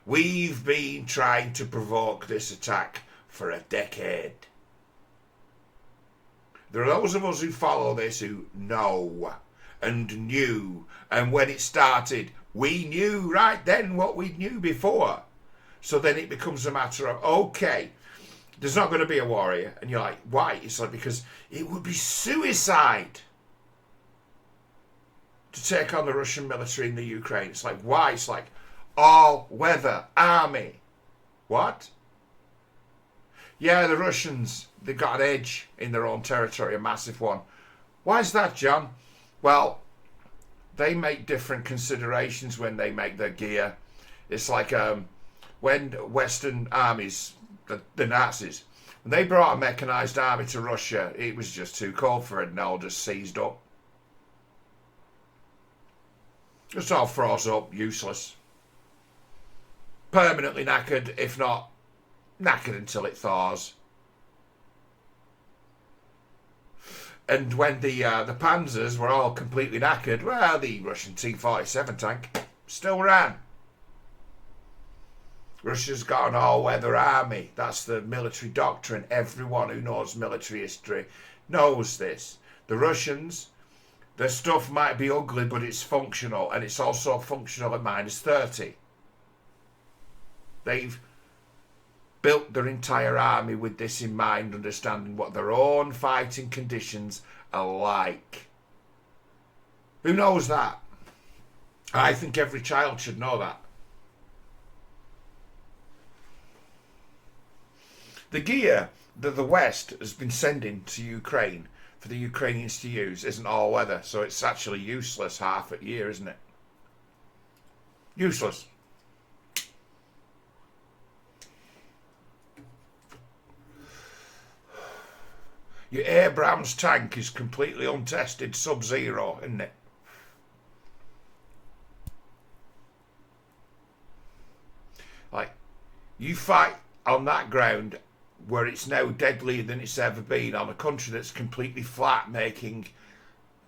We've been trying to provoke this attack for a decade. There are those of us who follow this who know and knew, and when it started, we knew right then what we knew before. So then it becomes a matter of, okay, there's not going to be a war here. And you're like, why? It's like, because it would be suicide to take on the Russian military in the Ukraine. It's like, why? It's like, all-weather army. What? Yeah, the Russians, they've got an edge in their own territory, a massive one. Why is that, John? Well, they make different considerations when they make their gear. It's like when Western armies, the Nazis, when they brought a mechanized army to Russia, it was just too cold for it and all just seized up. Just all froze up, useless. Permanently knackered, if not knackered until it thaws. And when the Panzers were all completely knackered, well, the Russian T-47 tank still ran. Russia's got an all-weather army. That's the military doctrine. Everyone who knows military history knows this. The Russians, their stuff might be ugly, but it's functional, and it's also functional at -30. They've built their entire army with this in mind, understanding what their own fighting conditions are like. Who knows that? I think every child should know that. The gear that the West has been sending to Ukraine for the Ukrainians to use isn't all weather, so it's actually useless half a year, isn't it? Useless. Your Abrams tank is completely untested, sub-zero, isn't it? Like, you fight on that ground where it's now deadlier than it's ever been, on a country that's completely flat, making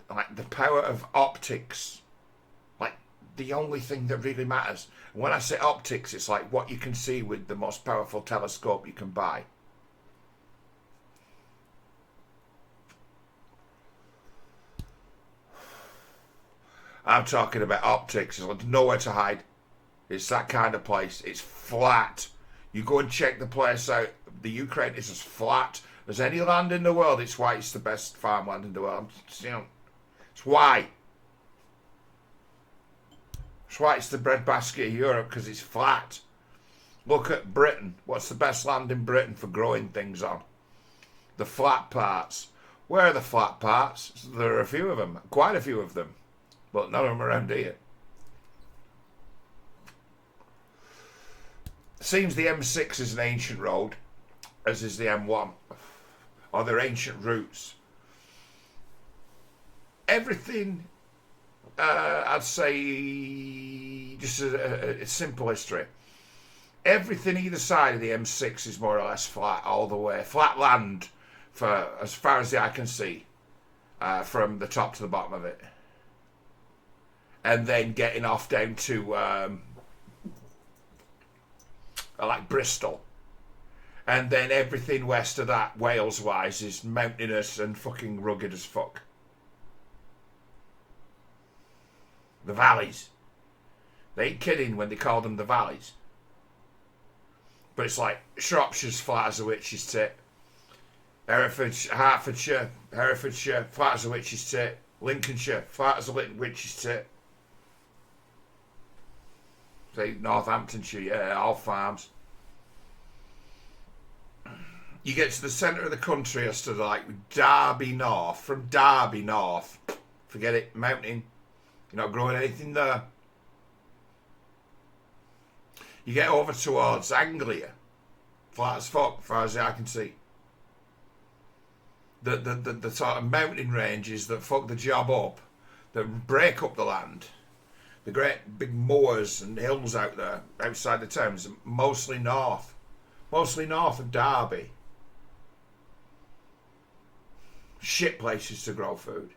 like the power of optics like the only thing that really matters. And when I say optics, it's like what you can see with the most powerful telescope you can buy. I'm talking about optics. There's nowhere to hide. It's that kind of place. It's flat. You go and check the place out. The Ukraine is as flat as any land in the world. It's why it's the best farmland in the world. It's why. It's why it's the breadbasket of Europe, because it's flat. Look at Britain. What's the best land in Britain for growing things on? The flat parts. Where are the flat parts? There are a few of them. Quite a few of them. But none of them around here. Seems the M6 is an ancient road, as is the M1, or their ancient routes. Everything, I'd say, just a simple history. Everything either side of the M6 is more or less flat all the way. Flat land for as far as the eye can see, from the top to the bottom of it. And then getting off down to like Bristol, and then everything west of that, Wales wise, is mountainous and fucking rugged as fuck. The valleys, they ain't kidding when they call them the valleys. But it's like Shropshire's flat as a witch's tit, Hertfordshire flat as a witch's tit, Lincolnshire flat as a witch's tit. Say Northamptonshire, yeah, all farms. You get to the centre of the country as to like Derby North. From Derby North, forget it, mountain. You're not growing anything there. You get over towards Anglia, flat as fuck, as far as I can see. The sort of mountain ranges that fuck the job up, that break up the land. The great big moors and hills out there, outside the towns, mostly north of Derby. Shit places to grow food.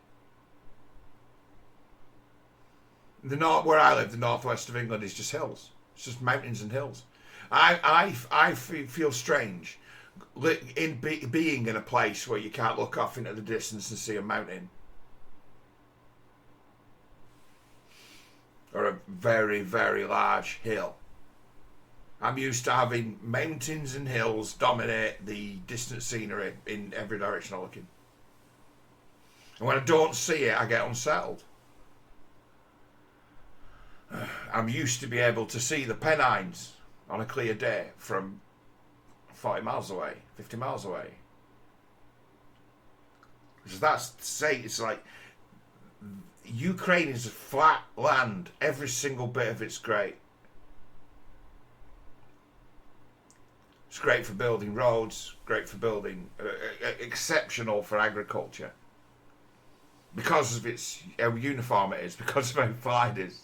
The north, where I live, the northwest of England, is just hills. It's just mountains and hills. I feel strange being in a place where you can't look off into the distance and see a mountain. Or a very, very large hill. I'm used to having mountains and hills dominate the distant scenery in every direction I look in. And when I don't see it, I get unsettled. I'm used to be able to see the Pennines on a clear day from 40 miles away, 50 miles away. So that's to say, it's like Ukraine is a flat land. Every single bit of it's great. It's great for building roads, great for building, exceptional for agriculture. Because of its how uniform it is, because of how flat it is.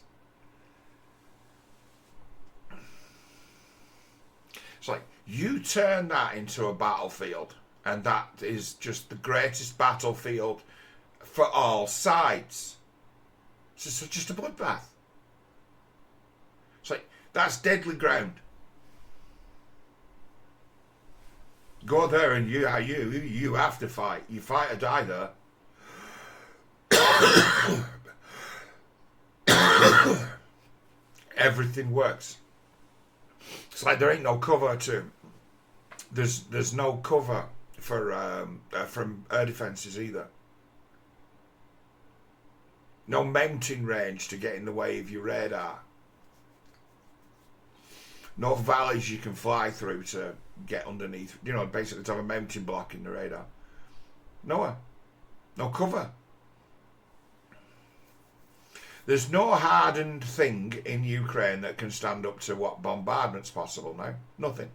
It's like, you turn that into a battlefield, and that is just the greatest battlefield for all sides. It's just a bloodbath. It's like, that's deadly ground. Go there and you have to fight. You fight or die there. Everything works. It's like there ain't no cover to. There's no cover for from air defences either. No mountain range to get in the way of your radar. No valleys you can fly through to get underneath. You know, basically to have a mountain blocking the radar. Nowhere. No cover. There's no hardened thing in Ukraine that can stand up to what bombardment's possible now. Nothing.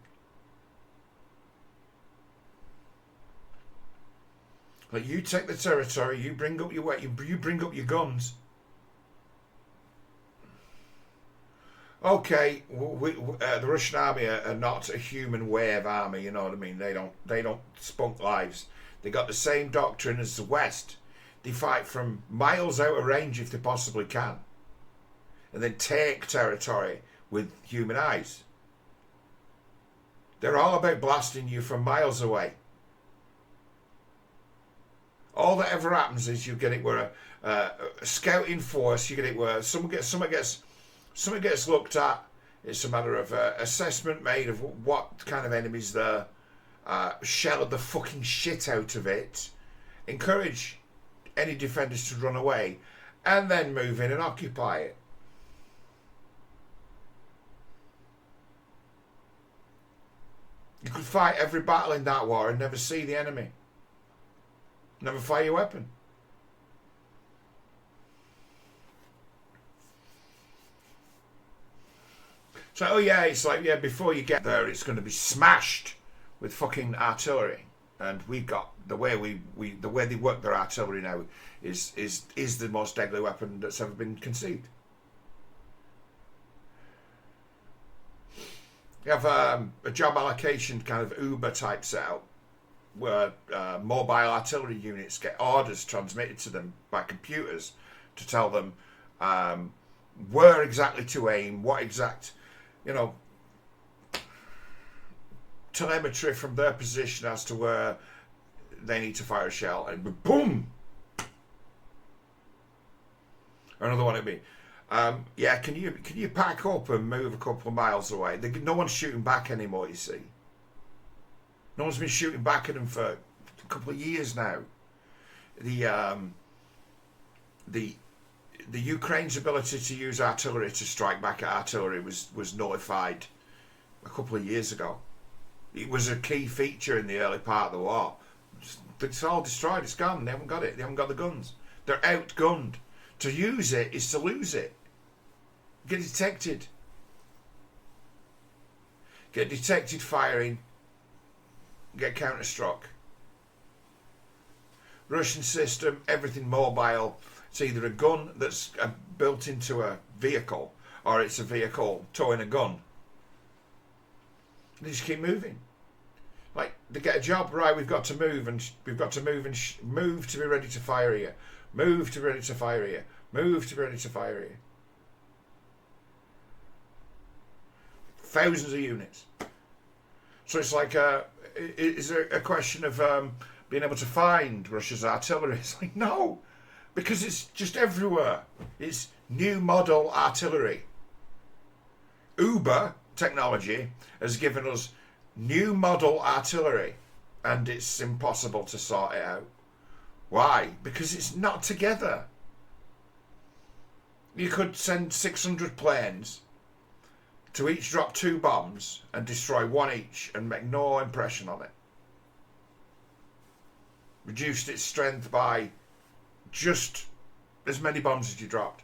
Like, you take the territory, you bring up your you bring up your guns. Okay, the Russian army are not a human wave army. You know what I mean? They don't spunk lives. They got the same doctrine as the West. They fight from miles out of range if they possibly can, and then take territory with human eyes. They're all about blasting you from miles away. All that ever happens is you get it where a scouting force, you get it where something gets looked at. It's a matter of assessment made of what kind of enemies there. Shell the fucking shit out of it. Encourage any defenders to run away, and then move in and occupy it. You could fight every battle in that war and never see the enemy. Never fire your weapon. So, oh yeah, it's like, yeah, before you get there, it's going to be smashed with fucking artillery. And we've got the way the way they work their artillery now is the most deadly weapon that's ever been conceived. You have a job allocation kind of Uber type setup where mobile artillery units get orders transmitted to them by computers to tell them where exactly to aim, what exact, telemetry from their position as to where they need to fire a shell, and boom! Another one it'd be, yeah, can you pack up and move a couple of miles away? No one's shooting back anymore, you see. No one's been shooting back at them for a couple of years now. The Ukraine's ability to use artillery to strike back at artillery was nullified a couple of years ago. It was a key feature in the early part of the war. It's all destroyed. It's gone. They haven't got it. They haven't got the guns. They're outgunned. To use it is to lose it. Get detected. Get detected firing. Get counter-struck. Russian system, everything mobile. It's either a gun that's built into a vehicle, or it's a vehicle towing a gun. They just keep moving. Like, they get a job, right? We've got to move, and move to be ready to fire here. Move to be ready to fire here. Move to be ready to fire here. Thousands of units. So it's like is it a question of being able to find Russia's artillery? It's like, no, because it's just everywhere. It's new model artillery. Uber technology has given us new model artillery, and it's impossible to sort it out. Why? Because it's not together. You could send 600 planes to each drop 2 bombs and destroy 1 each and make no impression on it. Reduced its strength by just as many bombs as you dropped.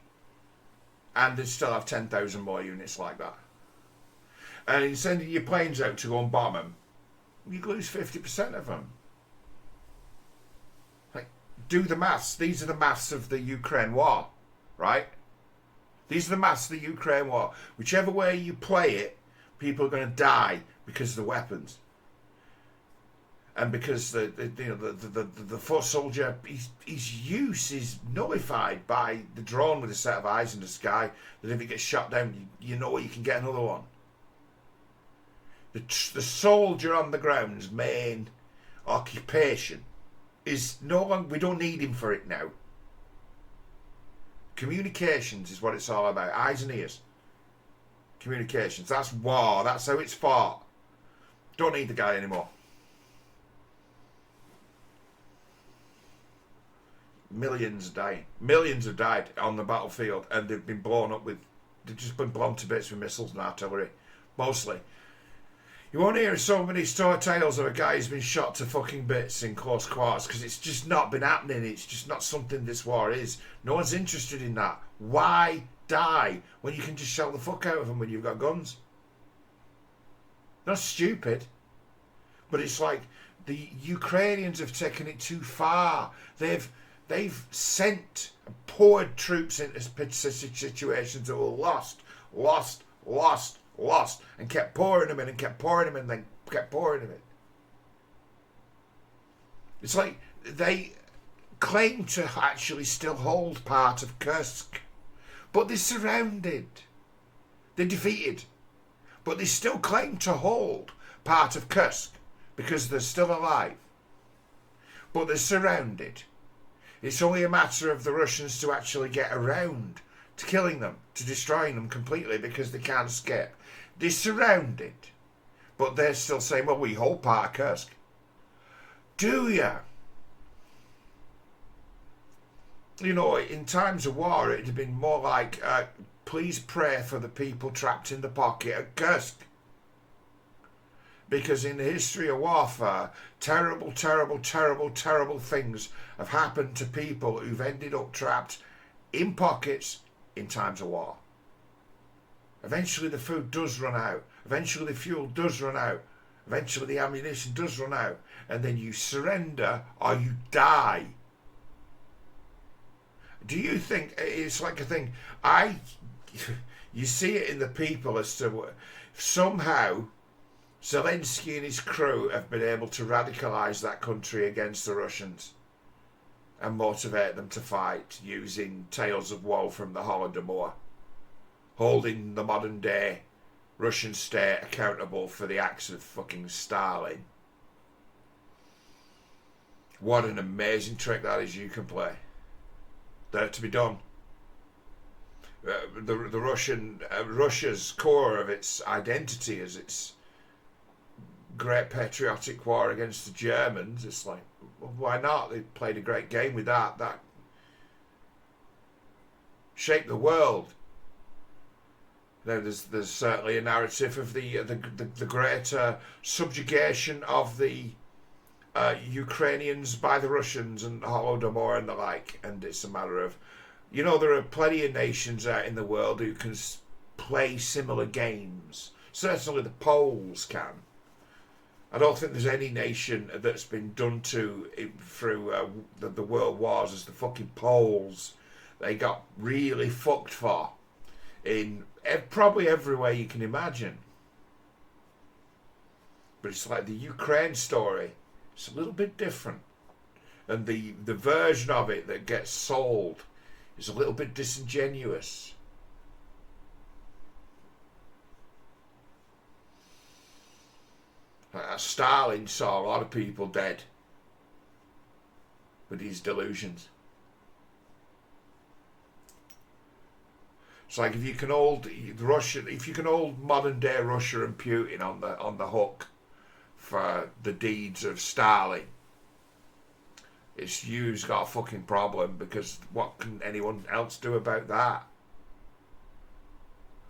And they'd still have 10,000 more units like that. And in sending your planes out to go and bomb them, you lose 50% of them. Like, do the maths. These are the maths of the Ukraine war, right? These are the maths of the Ukraine war. Whichever way you play it, people are going to die because of the weapons, and because the foot soldier, his use is nullified by the drone with a set of eyes in the sky. That if it gets shot down, you know you can get another one. The soldier on the ground's main occupation is no longer. We don't need him for it now. Communications is what it's all about. Eyes and ears. Communications. That's war. That's how it's fought. Don't need the guy anymore. Millions are dying. Millions have died on the battlefield, and they've been blown up with. They've just been blown to bits with missiles and artillery, mostly. You won't hear so many tales of a guy who's been shot to fucking bits in close quarters, because it's just not been happening. It's just not something this war is. No one's interested in that. Why die when you can just shell the fuck out of them when you've got guns? Not stupid. But it's like the Ukrainians have taken it too far. They've sent poured troops into situations that were lost, and kept pouring them in and kept pouring them in and then kept pouring them in. It's like they claim to actually still hold part of Kursk, but they're surrounded. They're defeated, but they still claim to hold part of Kursk because they're still alive, but they're surrounded. It's only a matter of the Russians to actually get around to killing them, to destroying them completely, because they can't escape. They're surrounded, but they're still saying, well, we hold part of Kursk. Do you? You know, in times of war, it'd have been more like, please pray for the people trapped in the pocket at Kursk. Because in the history of warfare, terrible, terrible, terrible, terrible things have happened to people who've ended up trapped in pockets in times of war. Eventually the food does run out. Eventually the fuel does run out. Eventually the ammunition does run out. And then you surrender or you die. Do you think it's like a thing? You see it in the people as to somehow Zelensky and his crew have been able to radicalise that country against the Russians and motivate them to fight using tales of woe from the Holodomor, holding the modern day Russian state accountable for the acts of fucking Stalin. What an amazing trick that is you can play. That to be done. The Russia's core of its identity is its great patriotic war against the Germans. It's like, well, why not? They played a great game with that. That shaped the world. Now, there's certainly a narrative of the greater subjugation of the Ukrainians by the Russians and Holodomor and the like, and it's a matter of, you know, there are plenty of nations out in the world who can play similar games. Certainly the Poles can. I don't think there's any nation that's been done to through the world wars as the fucking Poles. They got really fucked for in probably every way you can imagine. But it's like the Ukraine story. It's a little bit different. And the version of it that gets sold is a little bit disingenuous. Stalin saw a lot of people dead with his delusions. It's like if you can hold Russia, if you can hold modern day Russia and Putin on the hook for the deeds of Stalin, you've got a fucking problem, because what can anyone else do about that?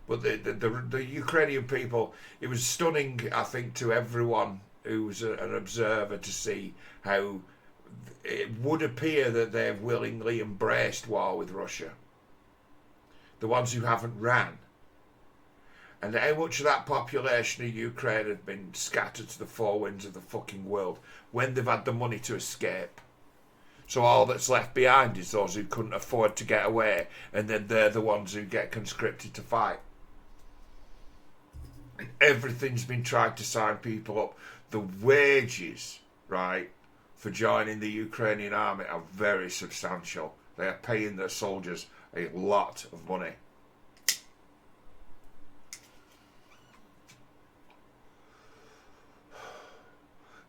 But the Ukrainian people, it was stunning, I think, to everyone who was an observer to see how it would appear that they've willingly embraced war with Russia. The ones who haven't ran. And how much of that population of Ukraine have been scattered to the four winds of the fucking world when they've had the money to escape. So all that's left behind is those who couldn't afford to get away, and then they're the ones who get conscripted to fight. And everything's been tried to sign people up. The wages, right, for joining the Ukrainian army are very substantial. They are paying their soldiers a lot of money.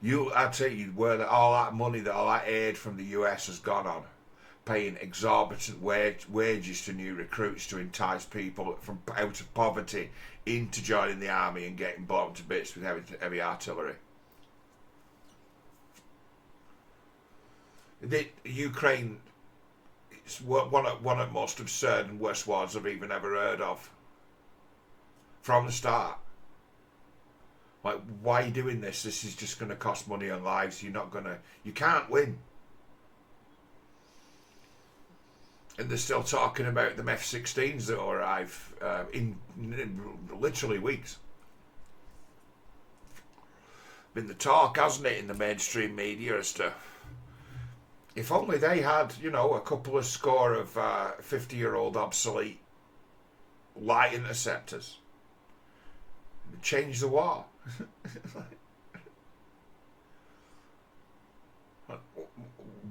I tell you, where all that money, all that aid from the US has gone on, paying exorbitant wages to new recruits to entice people from out of poverty into joining the army and getting blown to bits with heavy artillery. Ukraine, it's one of the most absurd and worst wars I've even ever heard of. From the start. Like, why are you doing this? This is just going to cost money and lives. You can't win. And they're still talking about them F-16s that will arrive in literally weeks. Been the talk, hasn't it, in the mainstream media as to, if only they had, a couple of score of 50-year-old obsolete light interceptors. Change the war.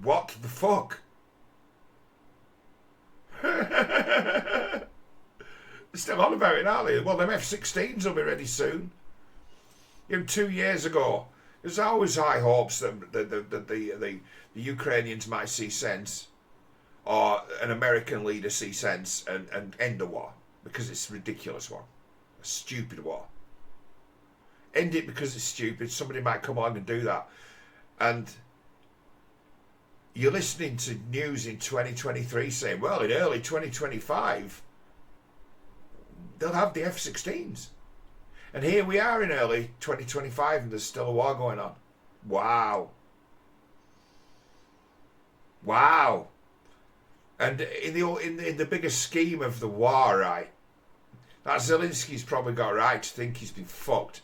What the fuck? They're still on about it, aren't they? Well, them F-16s will be ready soon. 2 years ago, there's always high hopes that the Ukrainians might see sense, or an American leader see sense and end the war, because it's a ridiculous one, a stupid war. End it because it's stupid. Somebody might come along and do that. And you're listening to news in 2023 saying, well, in early 2025, they'll have the F-16s. And here we are in early 2025 and there's still a war going on. Wow. Wow. And in the bigger scheme of the war, right, that Zelensky's probably got right to think he's been fucked.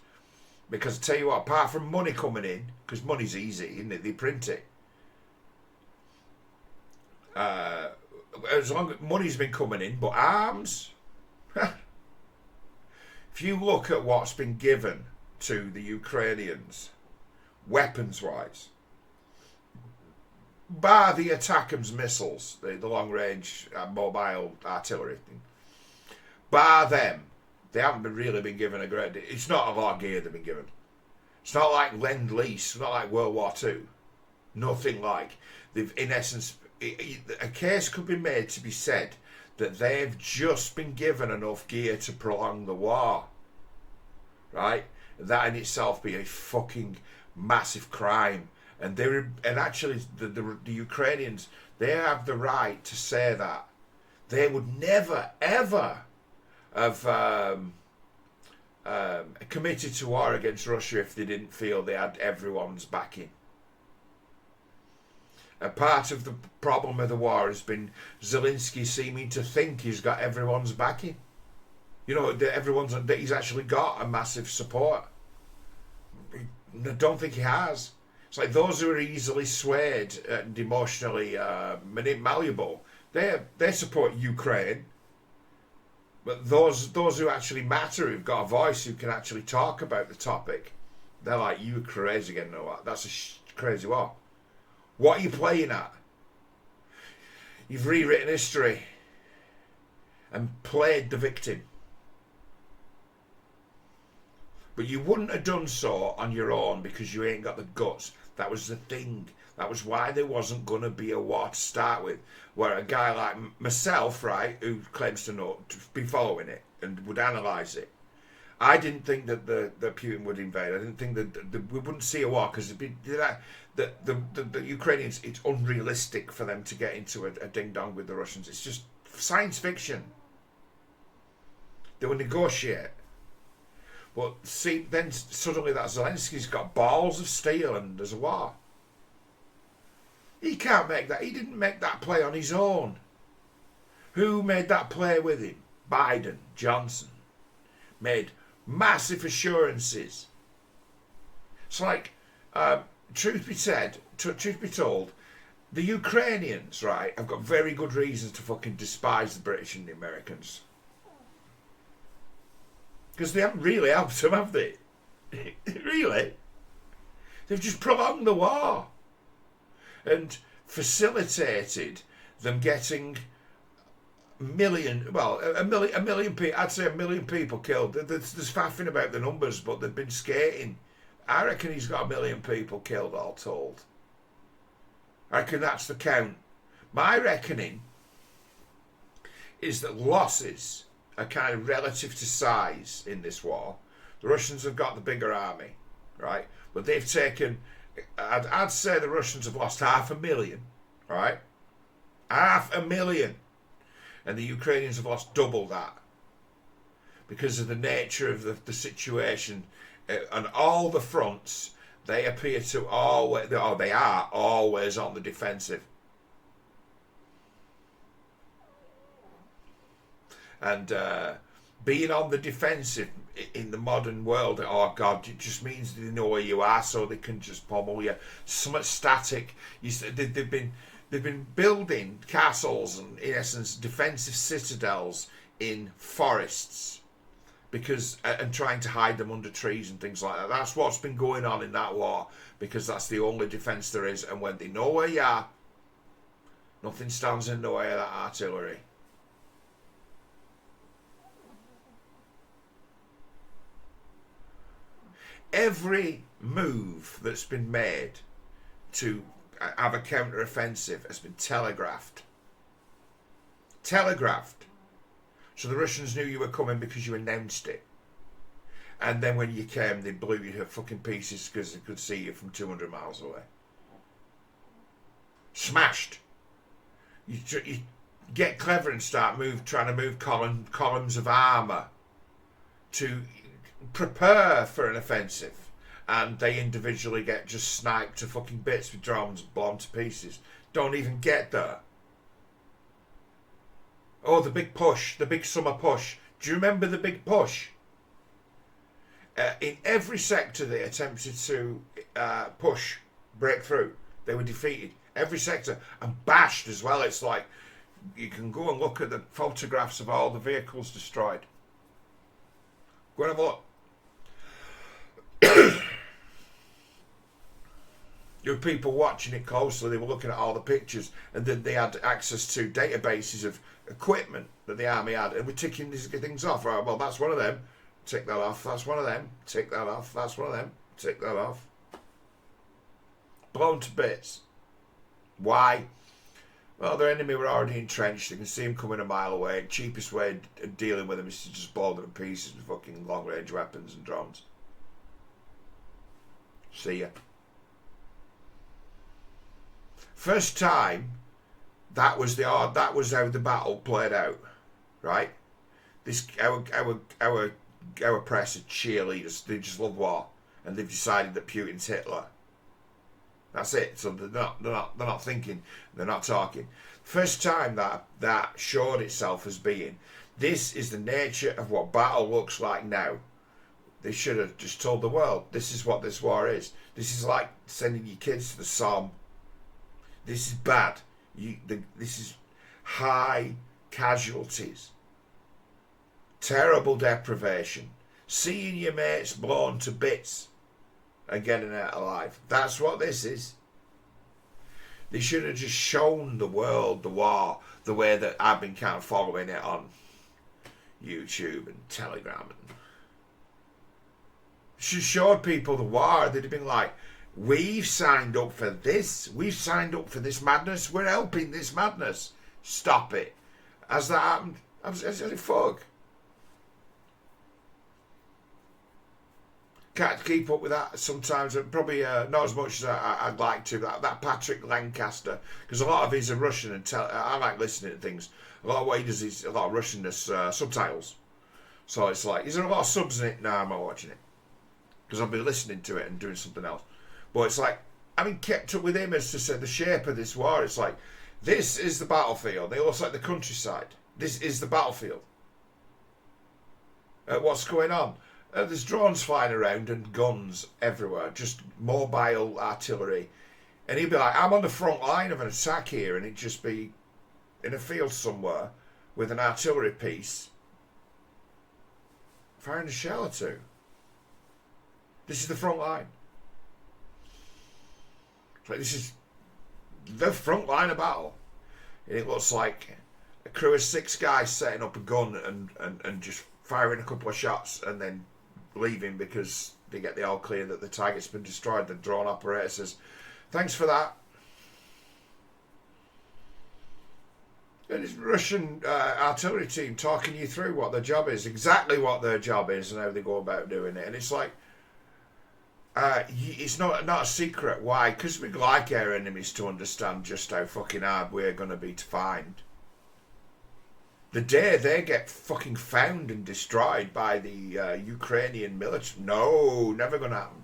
Because I tell you what, apart from money coming in, because money's easy, isn't it? They print it. As long as money's been coming in, but arms, if you look at what's been given to the Ukrainians, weapons-wise, bar the ATACMS missiles, the long-range mobile artillery thing, bar them, they haven't really been given a great deal. It's not a lot of gear they've been given. It's not like Lend-Lease. It's not like World War II. Nothing like. They've, in essence, a case could be made to be said that they've just been given enough gear to prolong the war. Right? That in itself be a fucking massive crime. And actually, the Ukrainians, they have the right to say that. They would never, ever have committed to war against Russia if they didn't feel they had everyone's backing. A part of the problem of the war has been Zelensky seeming to think he's got everyone's backing. That he's actually got a massive support. I don't think he has. It's like those who are easily swayed and emotionally malleable, they support Ukraine. But those who actually matter, who've got a voice, who can actually talk about the topic, they're like, you crazy again, no, what? That's a crazy war. What are you playing at? You've rewritten history and played the victim. But you wouldn't have done so on your own because you ain't got the guts. That was the thing. That was why there wasn't going to be a war to start with. Where a guy like myself, right, who claims to be following it and would analyse it, I didn't think that that Putin would invade. I didn't think that we wouldn't see a war because the Ukrainians, it's unrealistic for them to get into a ding dong with the Russians. It's just science fiction. They would negotiate. But see, then suddenly that Zelensky's got balls of steel and there's a war. He can't make that. He didn't make that play on his own. Who made that play with him? Biden, Johnson. Made massive assurances. It's like, truth be told, the Ukrainians, right, have got very good reasons to fucking despise the British and the Americans. Because they haven't really helped them, have they? Really? They've just prolonged the war. And facilitated them getting a million people, I'd say 1 million people killed. There's faffing about the numbers, but they've been skating. I reckon he's got 1 million people killed, all told. I reckon that's the count. My reckoning is that losses are kind of relative to size in this war. The Russians have got the bigger army, right? But they've taken, I'd say the Russians have lost 500,000, right? 500,000. And the Ukrainians have lost double that because of the nature of the situation. On all the fronts, they appear to always, or they are always on the defensive. And being on the defensive in the modern world, oh God, it just means they know where you are, so they can just pummel you. Somewhat static. They've been building castles and, in essence, defensive citadels in forests because and trying to hide them under trees and things like that. That's what's been going on in that war because that's the only defence there is. And when they know where you are, nothing stands in the way of that artillery. Every move that's been made to have a counter-offensive has been telegraphed. Telegraphed. So the Russians knew you were coming because you announced it. And then when you came, they blew you to fucking pieces because they could see you from 200 miles away. Smashed. You get clever and start trying to move columns of armour to prepare for an offensive, and they individually get just sniped to fucking bits with drones, blown to pieces. Don't even get there. Oh, the big push, the big summer push. Do you remember the big push? In every sector they attempted to break through, they were defeated. Every sector, and bashed as well. It's like you can go and look at the photographs of all the vehicles destroyed. Go and have a look. There were people watching it closely. They were looking at all the pictures, and then they had access to databases of equipment that the army had, and we're ticking these things off. Right, well, that's one of them. Tick that off. That's one of them. Tick that off. That's one of them. Tick that off. Blown to bits. Why? Well, their enemy were already entrenched. They can see them coming a mile away. The cheapest way of dealing with them is to just blow them to pieces with fucking long-range weapons and drones. See ya. First time, that was how the battle played out, right? This our press are cheerleaders. They just love war, and they've decided that Putin's Hitler. That's it. So they're not thinking. They're not talking. First time that showed itself as being. This is the nature of what battle looks like now. They should have just told the world, this is what this war is. This is like sending your kids to the Somme. This is bad. This is high casualties. Terrible deprivation. Seeing your mates blown to bits and getting out alive. That's what this is. They should have just shown the world the war the way that I've been kind of following it on YouTube and Telegram and She showed people the war. They'd have been like, we've signed up for this. We've signed up for this madness. We're helping this madness. Stop it. Has that happened? Has it fuck? Can't keep up with that sometimes. Probably not as much as I'd like to. That Patrick Lancaster, because a lot of his are Russian, and I like listening to things. A lot of what he does is a lot of Russian subtitles. So it's like, is there a lot of subs in it? No, I'm not watching it, because I'll be listening to it and doing something else. But it's like, having kept up with him as to say the shape of this war, it's like, this is the battlefield. It looks like the countryside. This is the battlefield. What's going on? There's drones flying around and guns everywhere, just mobile artillery. And he'd be like, I'm on the front line of an attack here, and he'd just be in a field somewhere with an artillery piece firing a shell or two. This is the front line. Like, this is the front line of battle. And it looks like a crew of 6 guys setting up a gun and just firing a couple of shots and then leaving because they get the all clear that the target's been destroyed. The drone operator says, thanks for that. And it's Russian artillery team talking you through what their job is, exactly what their job is and how they go about doing it. And it's like, it's not a secret. Why? Because we like our enemies to understand just how fucking hard we're going to be to find. The day they get fucking found and destroyed by the Ukrainian military, no, never going to happen.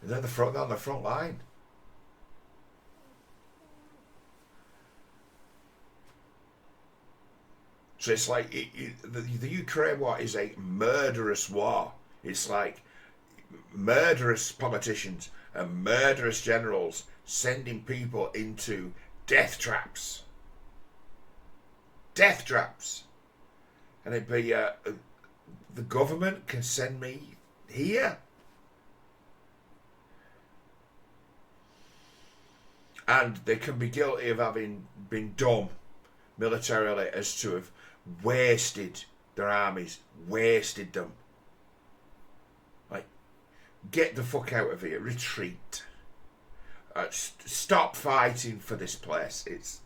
They're on the front line. So it's like the Ukraine war is a murderous war. It's like murderous politicians and murderous generals sending people into death traps. Death traps. And it'd be the government can send me here. And they can be guilty of having been dumb militarily as to have wasted their armies, wasted them. Like, get the fuck out of here, retreat. Stop fighting for this place.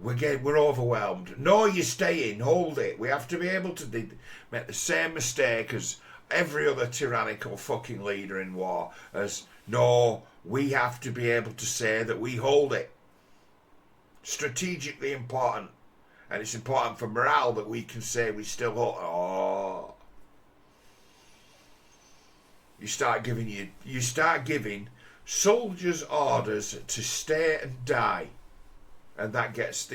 We're overwhelmed. No, you're staying. Hold it. We have to be able to make the same mistake as every other tyrannical fucking leader in war. As, no, we have to be able to say that we hold it. Strategically important. And it's important for morale that we can say we still hold. Oh. You start giving soldiers orders to stay and die. And that gets,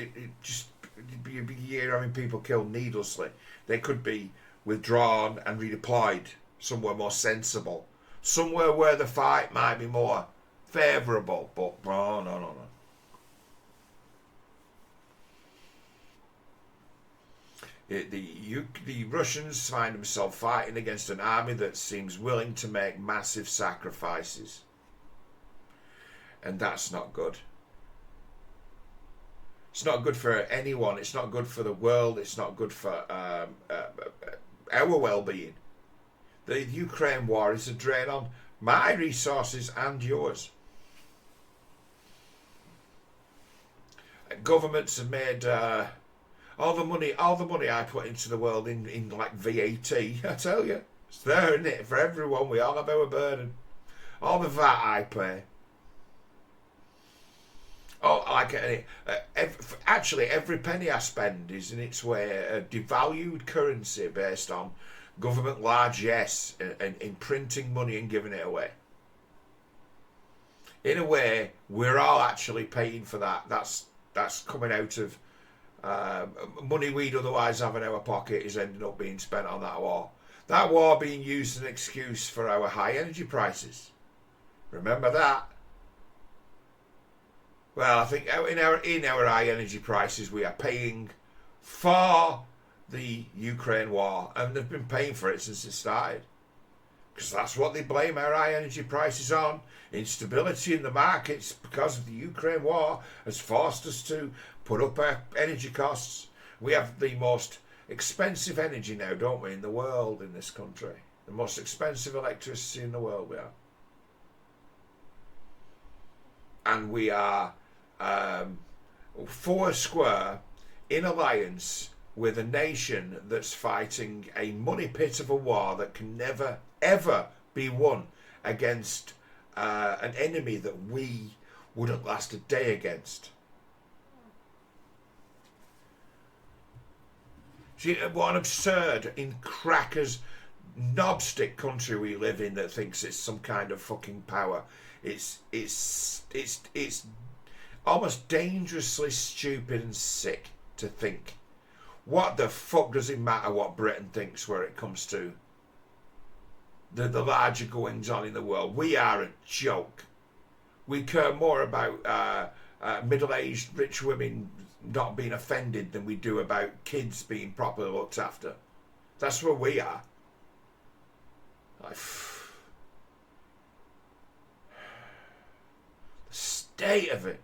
you're having people killed needlessly. They could be withdrawn and redeployed somewhere more sensible. Somewhere where the fight might be more favourable. But no. The Russians find themselves fighting against an army that seems willing to make massive sacrifices. And that's not good. It's not good for anyone. It's not good for the world. It's not good for our well-being. The Ukraine war is a drain on my resources and yours. Governments have made all the money I put into the world in like VAT. I tell you, it's there, isn't it? For everyone, we all have our burden. All the VAT I pay. Oh, like actually, every penny I spend is in its way a devalued currency based on government largesse and in printing money and giving it away. In a way, we're all actually paying for that. That's coming out of money we'd otherwise have in our pocket is ending up being spent on that war. That war being used as an excuse for our high energy prices. Remember that. Well, I think in our high energy prices, we are paying for the Ukraine war, and they've been paying for it since it started. Because that's what they blame our high energy prices on. Instability in the markets because of the Ukraine war has forced us to put up our energy costs. We have the most expensive energy now, don't we, in the world, in this country. The most expensive electricity in the world we are. And we are four square in alliance with a nation that's fighting a money pit of a war that can never, ever be won against an enemy that we wouldn't last a day against. See, what an absurd, in crackers, knobstick country we live in that thinks it's some kind of fucking power. It's almost dangerously stupid and sick to think. What the fuck does it matter what Britain thinks where it comes to the larger goings on in the world? We are a joke. We care more about middle-aged rich women not being offended than we do about kids being properly looked after. That's where we are. The state of it.